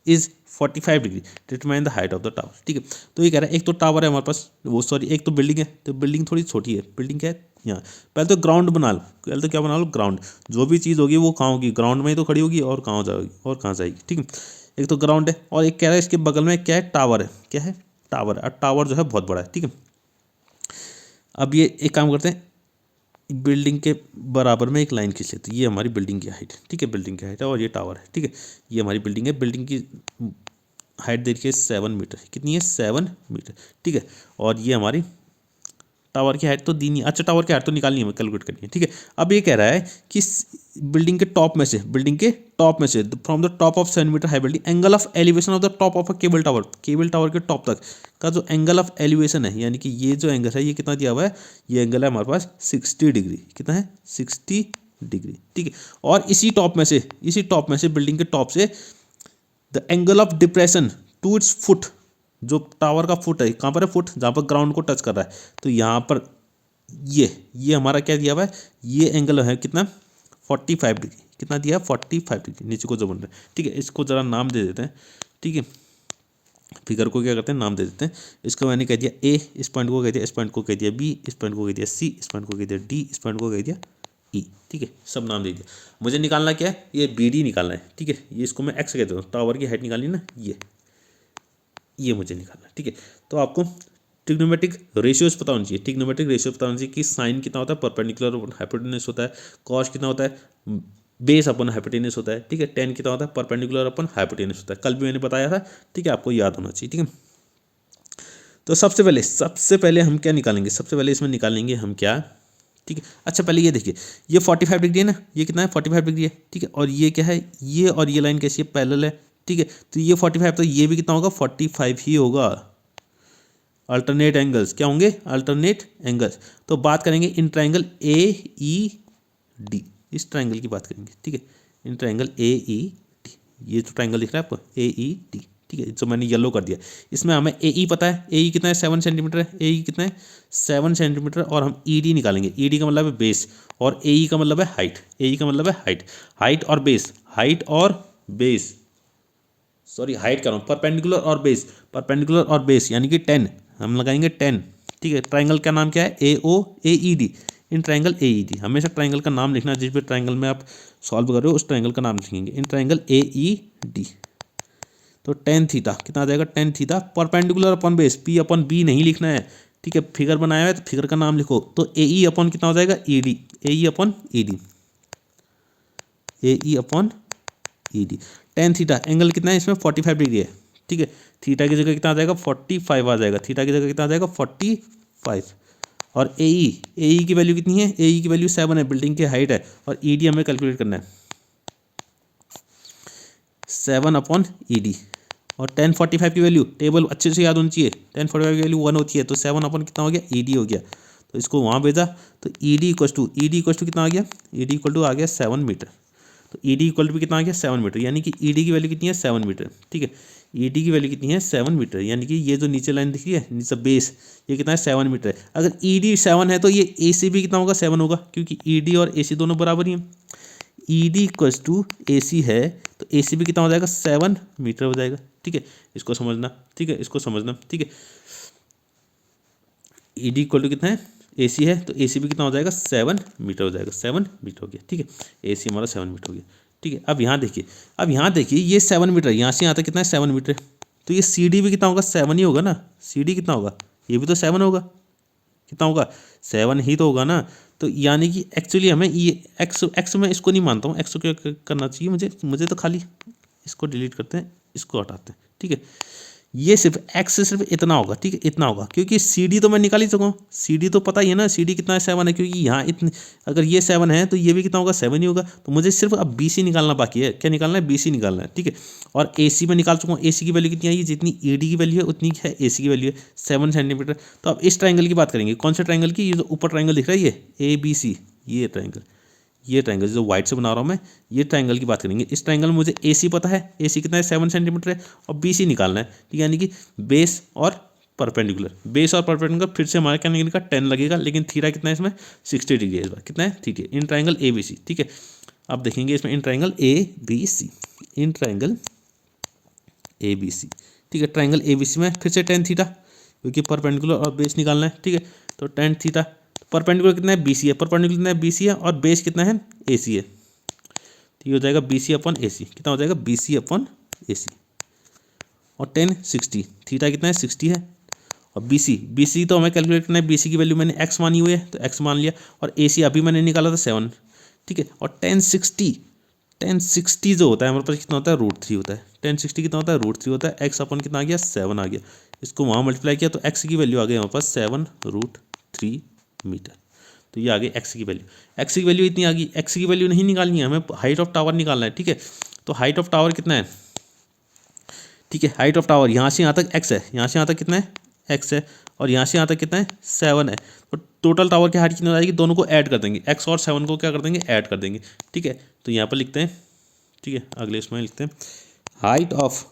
is 45 degree, determine the height of the tower, ठीक है। तो ये कह रहा है एक तो टावर है हमारे पास, वो सॉरी एक तो बिल्डिंग है, तो बिल्डिंग थोड़ी छोटी है, बिल्डिंग क्या है यहाँ, पहले तो ग्राउंड बना लो, पहले तो क्या बना लो, ग्राउंड, जो भी चीज़ होगी वो कहाँ होगी, ग्राउंड में ही तो खड़ी होगी, और कहाँ जाएगी, और कहाँ जाएगी, ठीक है। एक तो ग्राउंड है, और एक कह रहा है इसके बगल में क्या है, टावर है, क्या है, टावर है, और टावर जो है बहुत बड़ा है, ठीक है। अब ये एक काम करते हैं, बिल्डिंग के बराबर में एक लाइन खींच लेते हैं, ये हमारी बिल्डिंग की हाइट है, ठीक है, बिल्डिंग की हाइट है, और ये टावर है, ठीक है। ये हमारी बिल्डिंग है, बिल्डिंग की हाइट देखिए 7 मीटर, कितनी है, 7 मीटर, ठीक है। और ये हमारी टावर की हाइट तो दी नहीं, अच्छा टावर की हाइट तो निकालनी है, हमें कैलकुलेट करनी है, ठीक है। अब ये कह रहा है कि बिल्डिंग के टॉप में से from the top of 7 metre high building angle of elevation of the top of a cable tower के टॉप तक का जो एंगल ऑफ एलिवेशन है, यानी कि ये जो एंगल है ये कितना दिया हुआ है, ये एंगल है हमारे पास 60 डिग्री, कितना है, 60 डिग्री, ठीक है। और इसी टॉप में से बिल्डिंग के टॉप से the angle of depression to its foot, जो टावर का फुट है, कहाँ पर है, फुट, जहाँ पर ग्राउंड को टच कर रहा है, तो यहाँ पर ये हमारा क्या दिया हुआ है, ये एंगल है कितना 45 डिग्री, कितना दिया है 45 डिग्री, नीचे को जो बन रहा है। ठीक है, इसको ज़रा नाम दे देते हैं। ठीक है, फिगर को क्या करते हैं, नाम दे देते हैं। इसको मैंने कह दिया ए, इस पॉइंट को कह दिया, इस पॉइंट को कह दिया बी, इस पॉइंट को कह दिया सी, इस पॉइंट को कह दिया डी, इस पॉइंट को कह दिया ई। ठीक है, सब नाम दे दिया। मुझे निकालना क्या है, ये बी डी निकालना है। ठीक है, ये इसको मैं एक्स कहता हूँ, टावर की हाइट निकालनी ना, ये मुझे निकालना है। ठीक है, तो आपको ट्रिग्नोमेट्रिक रेशियोज पता होना चाहिए। ट्रिग्नोमेट्रिक रेशियो पता होना चाहिए कि साइन कितना होता है परपेंडिकुलर अपन हाइपोटेनस होता है, कॉस कितना होता है बेस अपन हाइपोटेनस होता है। ठीक है, टेन कितना होता है परपेंडिकुलर अपन हाइपोटेनस होता है, कल भी मैंने बताया था। ठीक है, आपको याद होना चाहिए। ठीक है, तो सबसे पहले हम क्या निकालेंगे, सबसे पहले इसमें निकालेंगे हम क्या। ठीक है, अच्छा पहले ये देखिए, ये 45 डिग्री है ना, ये कितना है 45 डिग्री है। ठीक है, और ये क्या है, ये और ये लाइन कैसी है, पैरेलल है। ठीक है, तो ये 45, तो ये भी कितना होगा 45 ही होगा। अल्टरनेट एंगल्स क्या होंगे, अल्टरनेट एंगल्स। तो बात करेंगे इन ट्राइंगल ए ई डी, इस ट्राइंगल की बात करेंगे। ठीक है, in triangle A E D, ये जो ट्राइंगल दिख रहा है आपको ए ई डी। ठीक है, जो मैंने येलो कर दिया, इसमें हमें ए ई पता है, ए ई कितना है 7 सेंटीमीटर है, ए ई कितना है 7 सेंटीमीटर, और हम ई डी निकालेंगे। ई डी का मतलब है बेस, और ए ई का मतलब है हाइट। ए ई का मतलब है हाइट, हाइट और बेस, हाइट और बेस, सॉरी हाइट कर रहा हूँ, परपेंडिकुलर और बेस, परपेंडिकुलर और बेस यानी कि 10 हम लगाएंगे 10। ठीक है, ट्राइंगल का नाम क्या है, A O A E D, in triangle A E D. हमेशा ट्राइंगल का नाम लिखना, जिस भी ट्राइंगल में आप सॉल्व कर रहे हो उस ट्राइंगल का नाम लिखेंगे, in triangle A E D. तो टेन थीटा कितना आ जाएगा, tan theta perpendicular upon base, P upon B नहीं लिखना है। ठीक है, फिगर बनाया है तो फिगर का नाम लिखो, तो ए ई अपन कितना हो जाएगा E D, A E upon E D, A E upon E D. Tan theta angle कितना है इसमें 45 डिग्री है। ठीक है, थीटा की जगह कितना आ जाएगा 45 आ जाएगा, थीटा की जगह कितना आ जाएगा 45। और ए ई की वैल्यू कितनी है, ए ई की वैल्यू 7 है, बिल्डिंग की हाइट है, और ई डी हमें कैलकुलेट करना है 7 अपॉन ई डी। और 1045 की वैल्यू टेबल अच्छे से याद होनी चाहिए, 1045 की वैल्यू 1 होती है, तो 7 अपन कितना हो गया ई डी हो गया। तो इसको वहाँ भेजा, तो ई डी इक्वल टू कितना आ गया, ई डी इक्वल टू आ गया 7 मीटर। तो ई डी इक्वल टू भी कितना आ गया 7 मीटर, यानी कि ई डी की वैल्यू कितनी है 7 मीटर। ठीक है, ई डी की वैल्यू कितनी है 7 मीटर, यानी कि ये जो नीचे लाइन दिख रही है नीचे बेस, ये कितना है 7 मीटर है। अगर ई डी 7 है तो ये ए सी भी कितना होगा 7 होगा, क्योंकि ई डी और ए सी दोनों बराबर ही हैं। ई डी इक्वल टू ए सी है, तो ए सी भी कितना हो जाएगा 7 मीटर हो जाएगा। ठीक है, इसको समझना। ठीक है, इसको समझना। ठीक है, ई डी इक्वल टू कितना है ए सी है, तो ए सी भी कितना हो जाएगा 7 मीटर हो जाएगा, 7 मीटर हो गया। ठीक है, ए सी हमारा 7 मीटर हो गया। ठीक है, अब यहाँ देखिए, ये 7 मीटर, यहाँ से यहाँ तक कितना है 7 मीटर, तो ये सी डी भी कितना होगा 7 ही होगा ना, सी डी कितना होगा, ये भी तो 7 होगा, कितना होगा 7 ही तो होगा ना। तो यानी कि एक्चुअली हमें ये एक्स मैं इसको नहीं मानता हूँ, एक्स को क्या करना चाहिए, मुझे तो खाली इसको डिलीट करते हैं, इसको हटाते हैं। ठीक है, ये सिर्फ एक्स से सिर्फ इतना होगा। ठीक है, इतना होगा, क्योंकि सी डी तो मैं निकाल ही सकूँ, सी डी तो पता ही है ना, सी डी कितना है 7 है, क्योंकि यहाँ इतने अगर ये 7 है तो ये भी कितना होगा 7 ही होगा। तो मुझे सिर्फ अब बी सी निकालना बाकी है, क्या निकालना है बी सी निकालना है। ठीक है, और ए सी में निकाल चुका हूँ, ए सी की वैल्यू कितनी आई, जितनी ई डी की वैल्यू है उतनी है ए सी की वैल्यू है 7 सेंटीमीटर। तो अब इस ट्राइंगल की बात करेंगे, कौन से ट्राइंगल की, ये जो ऊपर ट्राइंगल दिख रहा है ये ए बी सी, ये ट्राइंगल जो वाइट से बना रहा हूँ मैं, ये ट्राइंगल की बात करेंगे। इस ट्राइंगल में मुझे ए सी पता है, ए सी कितना है 7 सेंटीमीटर है, और बी सी निकालना है। ठीक है, यानी कि बेस और परपेंडिकुलर, फिर से हमारे क्या निकलेगा 10 लगेगा, लेकिन थीटा कितना है इसमें 60 डिग्री है, इस बार कितना है 30 इन ट्राइंगल ए बी सी। ठीक है, अब देखेंगे इसमें in triangle A B C, in triangle A B C. ठीक है, ट्राइंगल ए बी सी में फिर से 10 थीटा, क्योंकि परपेंडिकुलर और बेस निकालना है। ठीक है, तो 10 थीटा, परपेंडिकुलर कितना है बी सी है, परपेंडिकुलर कितना है बी सी है, और बेस कितना है ए सी है, तो ये हो जाएगा बी सी अपन ए सी, कितना हो जाएगा बी सी अपन ए सी। और 10 60, थीटा कितना है 60 है, और बी सी तो हमें कैलकुलेट करना है, बी सी की वैल्यू मैंने एक्स मानी हुई है तो एक्स मान लिया, और ए सी अभी मैंने निकाला था 7। ठीक है, और 1060 जो होता है हमारे पास कितना होता है √3 होता है, 1060 कितना होता है √3 होता है, एक्स अपन कितना आ गया 7 आ गया, इसको वहाँ मल्टीप्लाई किया तो एक्स की वैल्यू आ गई हमारे पास 7√3 मीटर। तो ये आ गई एक्स की वैल्यू, एक्स की वैल्यू इतनी आ गई। एक्स की वैल्यू नहीं निकालनी है, हमें हाइट ऑफ टावर निकालना है। ठीक है, तो हाइट ऑफ टावर कितना है, ठीक है, हाइट ऑफ टावर यहाँ से यहाँ तक एक्स है, यहाँ से यहाँ तक कितना है एक्स है, और यहाँ से यहाँ तक कितना है 7 है, तो टोटल टावर की हाइट कितनी हो जाएगी, दोनों को ऐड कर देंगे, एक्स और 7 को क्या कर देंगे ऐड कर देंगे। ठीक है, तो यहाँ पर लिखते हैं, ठीक है अगले इसमें लिखते हैं height of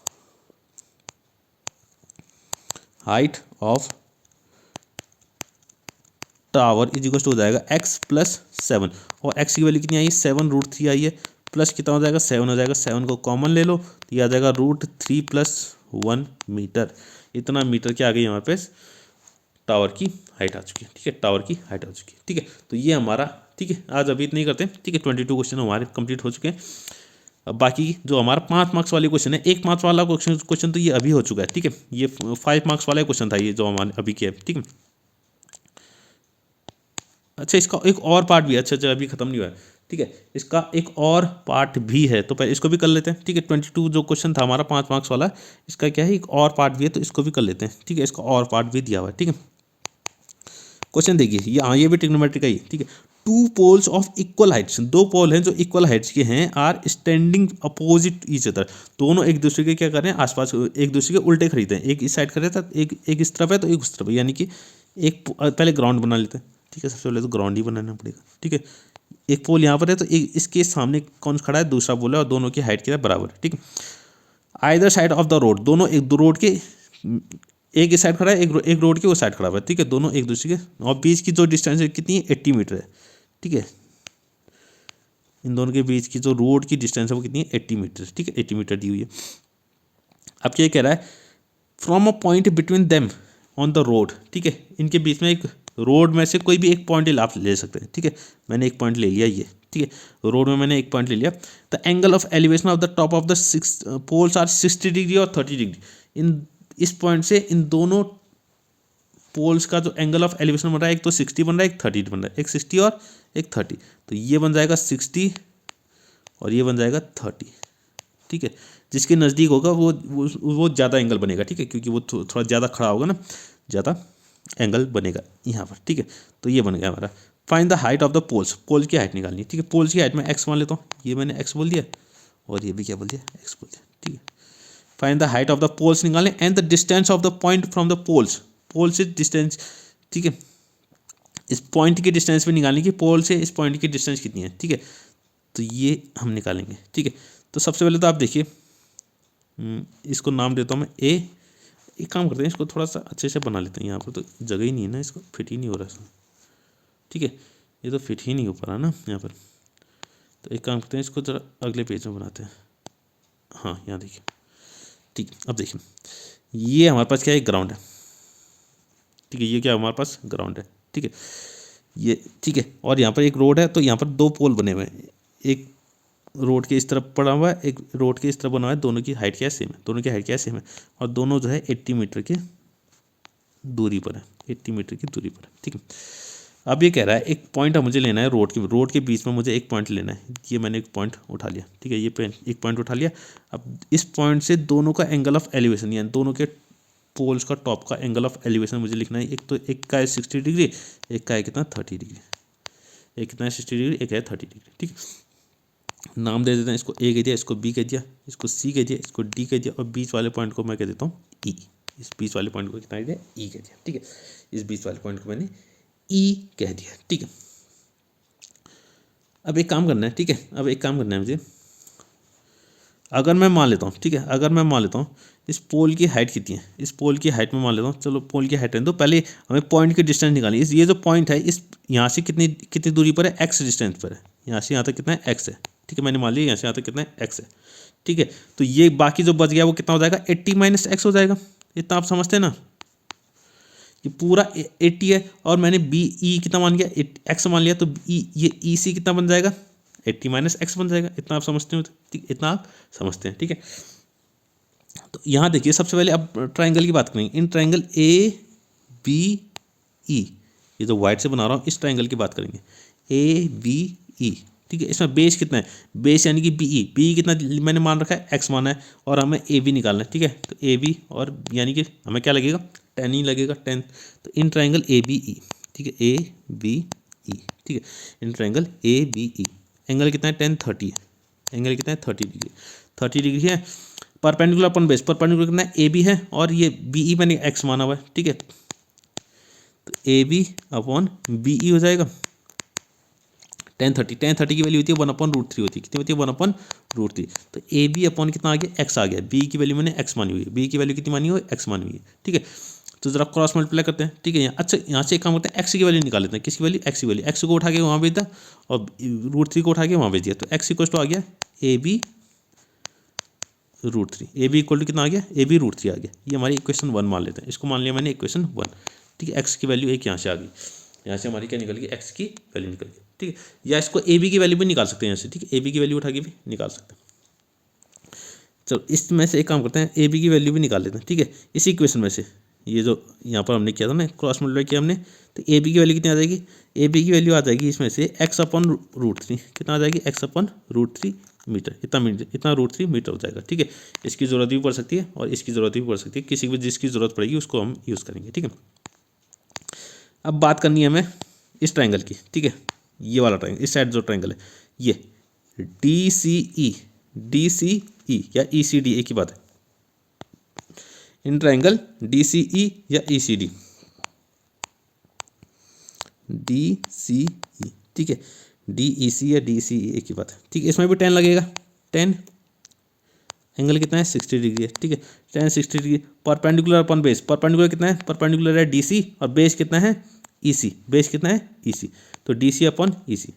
tower is equal to हो जाएगा x प्लस 7, और x की वैल्यू कितनी आई है 7√3 आई है, प्लस कितना हो जाएगा 7 हो जाएगा, 7 को कॉमन ले लो तो ये आ जाएगा √3 + 1 मीटर। इतना मीटर क्या आ गई हमारे पास टावर की हाइट आ चुकी है। ठीक है, टावर की हाइट आ चुकी है। ठीक है, तो ये हमारा, ठीक है, आज अभी इतना ही करते हैं। ठीक है, 22 क्वेश्चन हमारे कंप्लीट हो चुके हैं। अब बाकी जो हमारा 5 मार्क्स वाले क्वेश्चन है, 1 मार्क्स वाला क्वेश्चन तो ये अभी हो चुका है। ठीक है, ये 5 मार्क्स वाला क्वेश्चन था ये जो हमारे अभी किया है। ठीक है, अच्छा इसका एक और पार्ट भी है, अच्छा अभी खत्म नहीं हुआ है। ठीक है, इसका एक और पार्ट भी है, तो पहले इसको भी कर लेते हैं। ठीक है, 22 जो क्वेश्चन था हमारा 5 मार्क्स वाला, इसका क्या है एक और पार्ट भी है, तो इसको भी कर लेते हैं। ठीक है, इसका और पार्ट भी दिया हुआ है। ठीक है, क्वेश्चन देखिए, ये भी ट्रिग्नोमेट्री का ही। ठीक है, 2 poles of equal heights, 2 pole हैं जो इक्वल हाइट्स के हैं, are standing opposite each other, दोनों एक दूसरे के क्या कर रहे हैं आसपास, एक दूसरे के उल्टे खरीदे हैं, एक इस साइड कर रहे थे, एक इस तरफ है तो एक उस तरफ है, यानी कि एक पहले ग्राउंड बना लेते हैं। ठीक है, सबसे पहले तो ग्राउंड ही बनाना पड़ेगा। ठीक है, एक पोल यहाँ पर है तो एक इसके सामने कौन खड़ा है, दूसरा पोल है, और दोनों की हाइट क्या है बराबर है। ठीक है, either side of the road, दोनों एक दो रोड के, एक इस साइड खड़ा है, एक रोड के वो साइड खड़ा हुआ है। ठीक है, दोनों एक दूसरे के, और बीच की जो डिस्टेंस है कितनी है 80 मीटर है। ठीक है, इन दोनों के बीच की जो रोड की डिस्टेंस है वो कितनी है 80 मीटर। ठीक है, 80 मीटर दी हुई है। अब क्या कह रहा है, from a point between them on the road. ठीक है, इनके बीच में एक रोड में से कोई भी एक पॉइंट आप ले सकते हैं। ठीक है, मैंने एक पॉइंट ले लिया ये। ठीक है, रोड में मैंने एक पॉइंट ले लिया। The angle of elevation of the top of the 6 poles are 60 degree और 30 डिग्री। इन इस पॉइंट से इन दोनों पोल्स का जो एंगल ऑफ एलिवेशन बन रहा है, एक तो 60 बन रहा है, एक 30 बन रहा है, एक 60 और एक 30, तो ये बन जाएगा 60 और ये बन जाएगा 30। ठीक है, जिसके नज़दीक होगा वो ज़्यादा एंगल बनेगा। ठीक है, क्योंकि वो थोड़ा ज़्यादा खड़ा होगा ना, ज़्यादा एंगल बनेगा यहाँ पर। ठीक है, तो ये बन गया हमारा। Find the height of the poles, pole की हाइट निकालनी है। ठीक है, पोल्स की हाइट में एक्स मान लेता हूँ, ये मैंने एक्स बोल दिया और ये भी क्या बोल दिया एक्स बोल दिया। ठीक है, find the height of the poles निकालें and the distance of the point from the poles, pole से डिस्टेंस। ठीक है, इस पॉइंट की डिस्टेंस भी निकालने की, पोल से इस पॉइंट की डिस्टेंस कितनी है। ठीक है, तो ये हम निकालेंगे। ठीक है, तो सबसे पहले तो आप देखिए, इसको नाम देता हूँ मैं ए। एक काम करते हैं, इसको थोड़ा सा अच्छे से बना लेते हैं, यहाँ पर तो जगह ही नहीं है ना, इसको फिट ही नहीं हो रहा इसमें। ठीक है, ये तो फिट ही नहीं हो पा रहा ना यहाँ पर, तो एक काम करते हैं, इसको जरा अगले पेज में बनाते हैं। हाँ, यहाँ देखिए। ठीक, अब देखिए, ये हमारे पास क्या है, ग्राउंड है। ठीक है, ये क्या हमारे पास ग्राउंड है। ठीक है, ये ठीक है, और यहाँ पर एक रोड है, तो यहाँ पर 2 पोल बने हुए हैं, एक रोड के इस तरफ पड़ा हुआ है, एक रोड के इस तरफ बना हुआ है, दोनों की हाइट क्या है सेम है, दोनों की हाइट क्या है सेम है, और दोनों जो है 80 मीटर की दूरी पर है, 80 मीटर की दूरी पर है। ठीक है, अब ये कह रहा है एक पॉइंट मुझे लेना है, रोड के बीच में मुझे एक पॉइंट लेना है। ये मैंने एक पॉइंट उठा लिया। ठीक है, ये एक पॉइंट उठा लिया। अब इस पॉइंट से दोनों का एंगल ऑफ एलिवेशन, यानी दोनों के पोल्स का टॉप का एंगल ऑफ एलिवेशन मुझे लिखना है। एक तो एक का है 60 डिग्री, एक का है कितना 30 डिग्री, एक कितना है 60 डिग्री, एक है 30 डिग्री। ठीक है, नाम दे देते हैं, इसको ए कह दिया, इसको बी कह दिया, इसको सी कह दिया, इसको डी कह दिया, और बीच वाले पॉइंट को मैं कह देता हूँ ई। इस बीच वाले पॉइंट को कितना कह दिया, ई कह दिया। ठीक है, इस बीच वाले पॉइंट को मैंने ई कह दिया। ठीक है, अब एक काम करना है। ठीक है, अब एक काम करना है मुझे, अगर मैं मान लेता हूँ, ठीक है, अगर मैं मान लेता हूँ इस पोल की हाइट कितनी है, इस पोल की हाइट में मान लेता हूँ, चलो पोल की हाइट है, तो पहले हमें पॉइंट की डिस्टेंस निकालनी है। ये जो पॉइंट है इस यहाँ से कितनी दूरी पर है, एक्स डिस्टेंस पर है, यहाँ से यहाँ तक कितना है एक्स है। ठीक है, मैंने मान लिया यहाँ से यहाँ तक कितना है एक्स है। ठीक है, तो ये बाकी जो बच गया वो कितना हो जाएगा 80 - एक्स हो जाएगा। इतना आप समझते हैं ना, ये पूरा 80 है, और मैंने बी ई कितना मान लिया, एक्स मान लिया, तो ये ई सी कितना बन जाएगा 80 - एक्स बन जाएगा। इतना आप समझते हो, ठीक, इतना आप समझते हैं। ठीक है, तो यहाँ देखिए, सबसे पहले अब ट्राइंगल की बात करेंगे। इन ट्राइंगल ए बी ई, ये जो वाइट से बना रहा हूँ, इस ट्राइंगल की बात करेंगे, ए बी ई। ठीक है, इसमें बेस कितना है, बेस यानी कि बी कितना मैंने मान रखा है एक्स माना है, और हमें ए बी निकालना है। ठीक है, तो ए बी और यानी कि हमें क्या लगेगा 10 ही लगेगा 10। तो इन ट्राइंगल ए बी ई, ठीक है, ए बी ई। ठीक है, in triangle A B E angle कितना है 10 30 है, एंगल कितना है 30 डिग्री, 30 डिग्री है। परपेंडिकुलर अपन बेस, परपेंडिकुलर कितना है ए बी है, और ये बी ई मैंने एक्स माना हुआ है। ठीक है, तो A B upon B E हो जाएगा 10 30 की वैल्यू होती है 1/√3 होती है, कितनी होती है 1/√3। तो ए बी अपॉन कितना आ गया एक्स आ गया, बी की वैल्यू मैंने एक्स मानी हुई है, बी की वैल्यू कितनी मानी हुई है एक्स मानी हुई है। ठीक है, तो जरा क्रॉस मल्टीप्लाई करते हैं, ठीक है। यहाँ अच्छा यहाँ से एक काम करते हैं, एक्स की वैल्यू निकाल लेते हैं। किसकी वैल्यू? एक्स की वैल्यू। एक्स को उठा के वहाँ भेज दिया और √3 को उठा के वहाँ भेज दिया, तो एक्स इक्वल टू आ गया A B √3। A B equal to कितना आ गया? ए बी √3 आ गया। ये हमारी इक्वेशन 1 मान लेते हैं, इसको मान लिया मैंने इक्वेशन 1, ठीक है। एक्स की वैल्यू एक यहाँ से आ गई, यहाँ से हमारी क्या निकल गई? एक्स की वैल्यू निकल गई, ठीक है। या इसको ए बी की वैल्यू भी निकाल सकते हैं यहाँ से, ठीक है। ए बी की वैल्यू उठा के भी निकाल सकते हैं। चलो इसमें से एक काम करते हैं, ए बी की वैल्यू भी निकाल लेते हैं, ठीक है। इसी इक्वेशन में से ये जो यहाँ पर हमने किया था ना, क्रॉस मल्टीप्लाई किया हमने, तो ए बी की वैल्यू कितनी आ जाएगी? ए बी की वैल्यू आ जाएगी इसमें से एक्स अपॉन √3। कितना आ जाएगी? X upon √3 metre. इतना √3 मीटर हो जाएगा, ठीक है। इसकी ज़रूरत भी पड़ सकती है और इसकी ज़रूरत भी पड़ सकती है, किसी भी जिसकी ज़रूरत पड़ेगी उसको हम यूज़ करेंगे, ठीक है। अब बात करनी है हमें इस ट्राइंगल की, ठीक है। ये वाला ट्राइंगल, इस साइड जो ट्राइंगल है ये DCE या ECD एक ही बात है। इन ट्राइंगल DCE या ECD, DCE, ठीक है। DEC या DCE एक ही बात है, ठीक है। इसमें भी 10 लगेगा। 10 एंगल कितना है? 60 डिग्री है, ठीक है। 10 60 degree perpendicular upon base. Perpendicular कितना है? परपेंडिकुलर है DC और बेस कितना है? EC। बेस कितना है? EC। तो DC upon EC,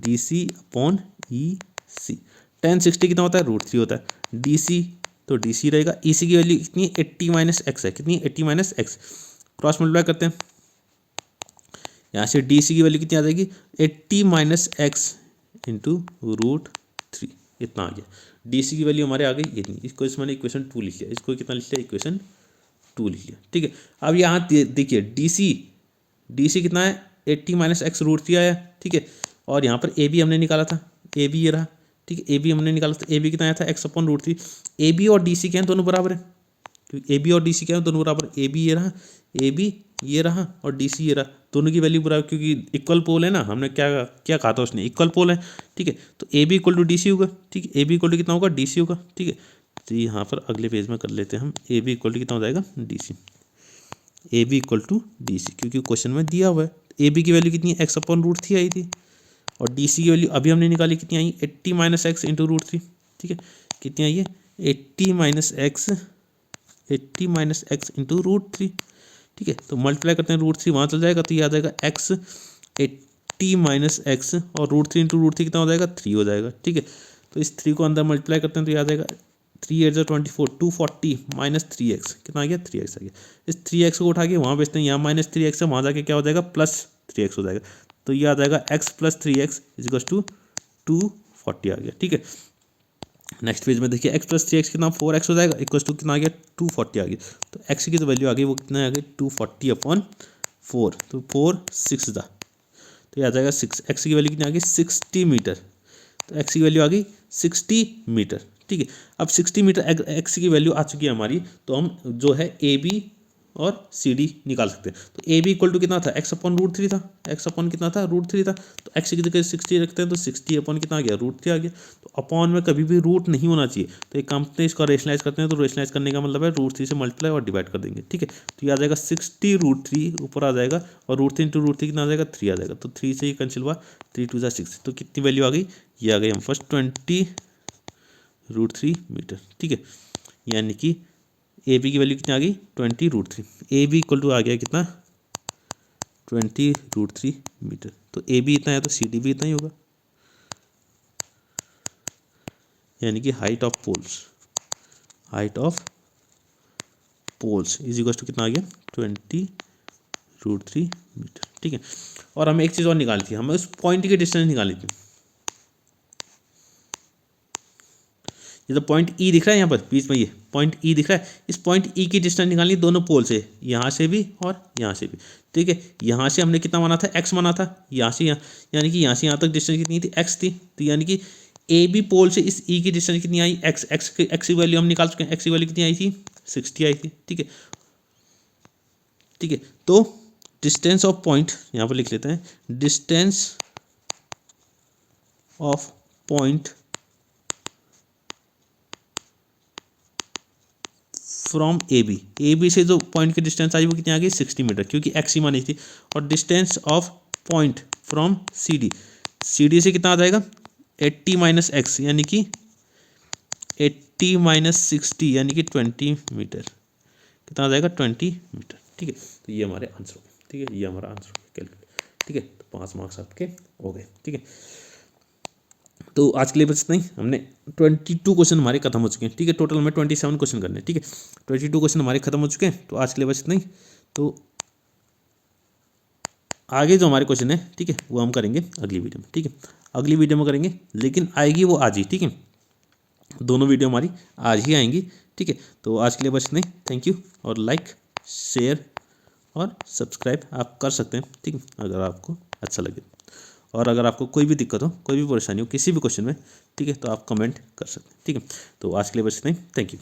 DC upon EC। 10 60 कितना होता है? √3 होता है। DC तो DC रहेगा। EC की वैल्यू कितनी है? 80 - x है। कितनी? 80 - x। क्रॉस मल्टीप्लाई करते हैं, यहाँ से DC की वैल्यू कितनी आ जाएगी? 80 - x इंटू √3, इतना आ गया। DC की वैल्यू हमारे आ गई इतनी। इसको मैंने इक्वेशन 2 लिख लिया। इसको कितना लिख लिया? इक्वेशन 2 लिख लिया, ठीक है। अब यहाँ देखिए DC कितना है? 80 - x √3 आया, ठीक है। और यहाँ पर AB हमने निकाला था, AB ये रहा, ठीक है। AB हमने निकाला था, AB कितना आया था? x upon √3। AB और DC क्या है? दोनों बराबर है, क्योंकि AB और DC क्या है? दोनों बराबर। AB ये रहा, AB ये रहा और DC ये रहा, दोनों की वैल्यू बराबर, क्योंकि इक्वल पोल है ना। हमने क्या क्या कहा था उसने? इक्वल पोल है, ठीक है। तो AB इक्वल टू DC होगा, ठीक है। AB इक्वल टू कितना होगा? DC होगा, ठीक है। तो यहाँ पर अगले पेज में कर लेते हैं हम। AB इक्वल टू कितना हो जाएगा? DC। AB equal to DC, क्योंकि क्वेश्चन में दिया हुआ है। AB की वैल्यू कितनी है? x अपॉन √3 आई थी और DC की वैल्यू अभी हमने निकाली, कितनी आई? 80 - x इंटू √3, ठीक है। कितनी आई है? 80 - x इंटू √3, ठीक है। तो मल्टीप्लाई करते हैं, √3 वहाँ चल जाएगा, तो ये आ जाएगा x 80 - x और √3 इंटू √3 कितना हो जाएगा? 3 हो जाएगा, ठीक है। तो इस 3 को अंदर मल्टीप्लाई करते हैं तो ये आ जाएगा 3 8 24, 240 - 3x, कितना आ गया? 3x आ गया। इस 3x को उठा के वहाँ भेजते हैं, यहाँ -3x है, वहाँ जाके क्या हो जाएगा? +3x हो जाएगा। तो ये आ जाएगा x + 3x = 240 आ गया, ठीक है। नेक्स्ट पेज में देखिए, x + 3x कितना? 4x हो जाएगा, इक्वल टू कितना आ गया? 240 आ गया। तो x की जो वैल्यू आ गई वो कितना आ गई? 240 अपॉन 4, तो 4 6 था, तो ये आ जाएगा 6। x की वैल्यू कितनी आ गई? 60 मीटर। तो x की वैल्यू आ गई 60 मीटर, ठीक है। अब 60 मीटर x की वैल्यू आ चुकी है हमारी, तो हम जो है AB और CD निकाल सकते हैं। तो AB इक्वल टू कितना था? x अपॉन √3 था। x अपॉन कितना था? √3 था। तो x की जगह 60 रखते हैं, तो 60 अपॉन कितना आ गया? √3 आ गया। तो अपॉन में कभी भी रूट नहीं होना चाहिए। तो एक काम करते हैं, इसका रेशनलाइज करते हैं। तो रेशनलाइज करने का मतलब है √3 से मल्टीप्लाई और डिवाइड कर देंगे, ठीक है। तो ये आ जाएगा 60 √3 ऊपर आ जाएगा और √3 इंटू √3 कितना आ जाएगा? 3 आ जाएगा। तो 3 से ये कैंसिल हुआ, 3 2 = 6। तो कितनी वैल्यू आ गई? ये आ गई हम फर्स्ट 20 √3 मीटर, ठीक है। यानी कि AB की वैल्यू कितनी आ गई? 20 √3। AB इक्वल टू आ गया कितना? 20 √3 मीटर। तो AB इतना है तो CD भी इतना ही होगा, यानी कि height of poles is equal to कितना आ गया? 20 √3 मीटर, ठीक है। और हमें एक चीज़ और निकाली थी, हमें उस पॉइंट की डिस्टेंस निकाली थी। ये तो पॉइंट E दिख रहा है यहाँ पर बीच में, ये पॉइंट E दिख रहा है। इस पॉइंट E की डिस्टेंस निकालनी दोनों पोल से, यहाँ से भी और यहाँ से भी, ठीक है। यहाँ से हमने कितना माना था? x माना था। यहाँ से यहाँ, यानी कि यहाँ से यहाँ तक डिस्टेंस कितनी थी? x थी। तो यानी कि AB पोल से इस E की डिस्टेंस कितनी आई? x की वैल्यू हम निकाल चुके हैं। x की वैल्यू कितनी आई थी? 60 आई थी, ठीक है, ठीक है। तो डिस्टेंस ऑफ पॉइंट यहाँ पर लिख लेते हैं, distance of point from AB से जो पॉइंट की डिस्टेंस आई वो कितनी आ गई? 60 मीटर, क्योंकि x ही मानी थी। और distance of point from CD से कितना आ जाएगा? 80 - x, यानी कि 80 - 60, यानी कि 20 मीटर। कितना आ जाएगा 20 मीटर। ठीक है, तो ये हमारे आंसर हो गए। ठीक है, ये हमारा आंसर हो गया कैलकुलेट। ठीक है, तो 5 मार्क्स आपके हो गए। ठीक है, तो आज के लिए बस इतना ही। हमने 22 क्वेश्चन हमारे खत्म हो चुके हैं। ठीक है, टोटल में 27 क्वेश्चन करने। ठीक है, 22 क्वेश्चन हमारे खत्म हो चुके हैं। तो आज के लिए बस इतना ही। तो आगे जो हमारे क्वेश्चन है, ठीक है, वो हम करेंगे अगली वीडियो में। ठीक है, अगली वीडियो में करेंगे, लेकिन आएगी वो आज ही। ठीक है, दोनों वीडियो हमारी आज ही आएंगी। ठीक है, तो आज के लिए बस इतना ही। Thank you. और लाइक, शेयर और सब्सक्राइब आप कर सकते हैं। ठीक है, अगर आपको अच्छा लगे। और अगर आपको कोई भी दिक्कत हो, कोई भी परेशानी हो किसी भी क्वेश्चन में, ठीक है, तो आप कमेंट कर सकते हैं। ठीक है, तो आज के लिए बस इतना ही। Thank you.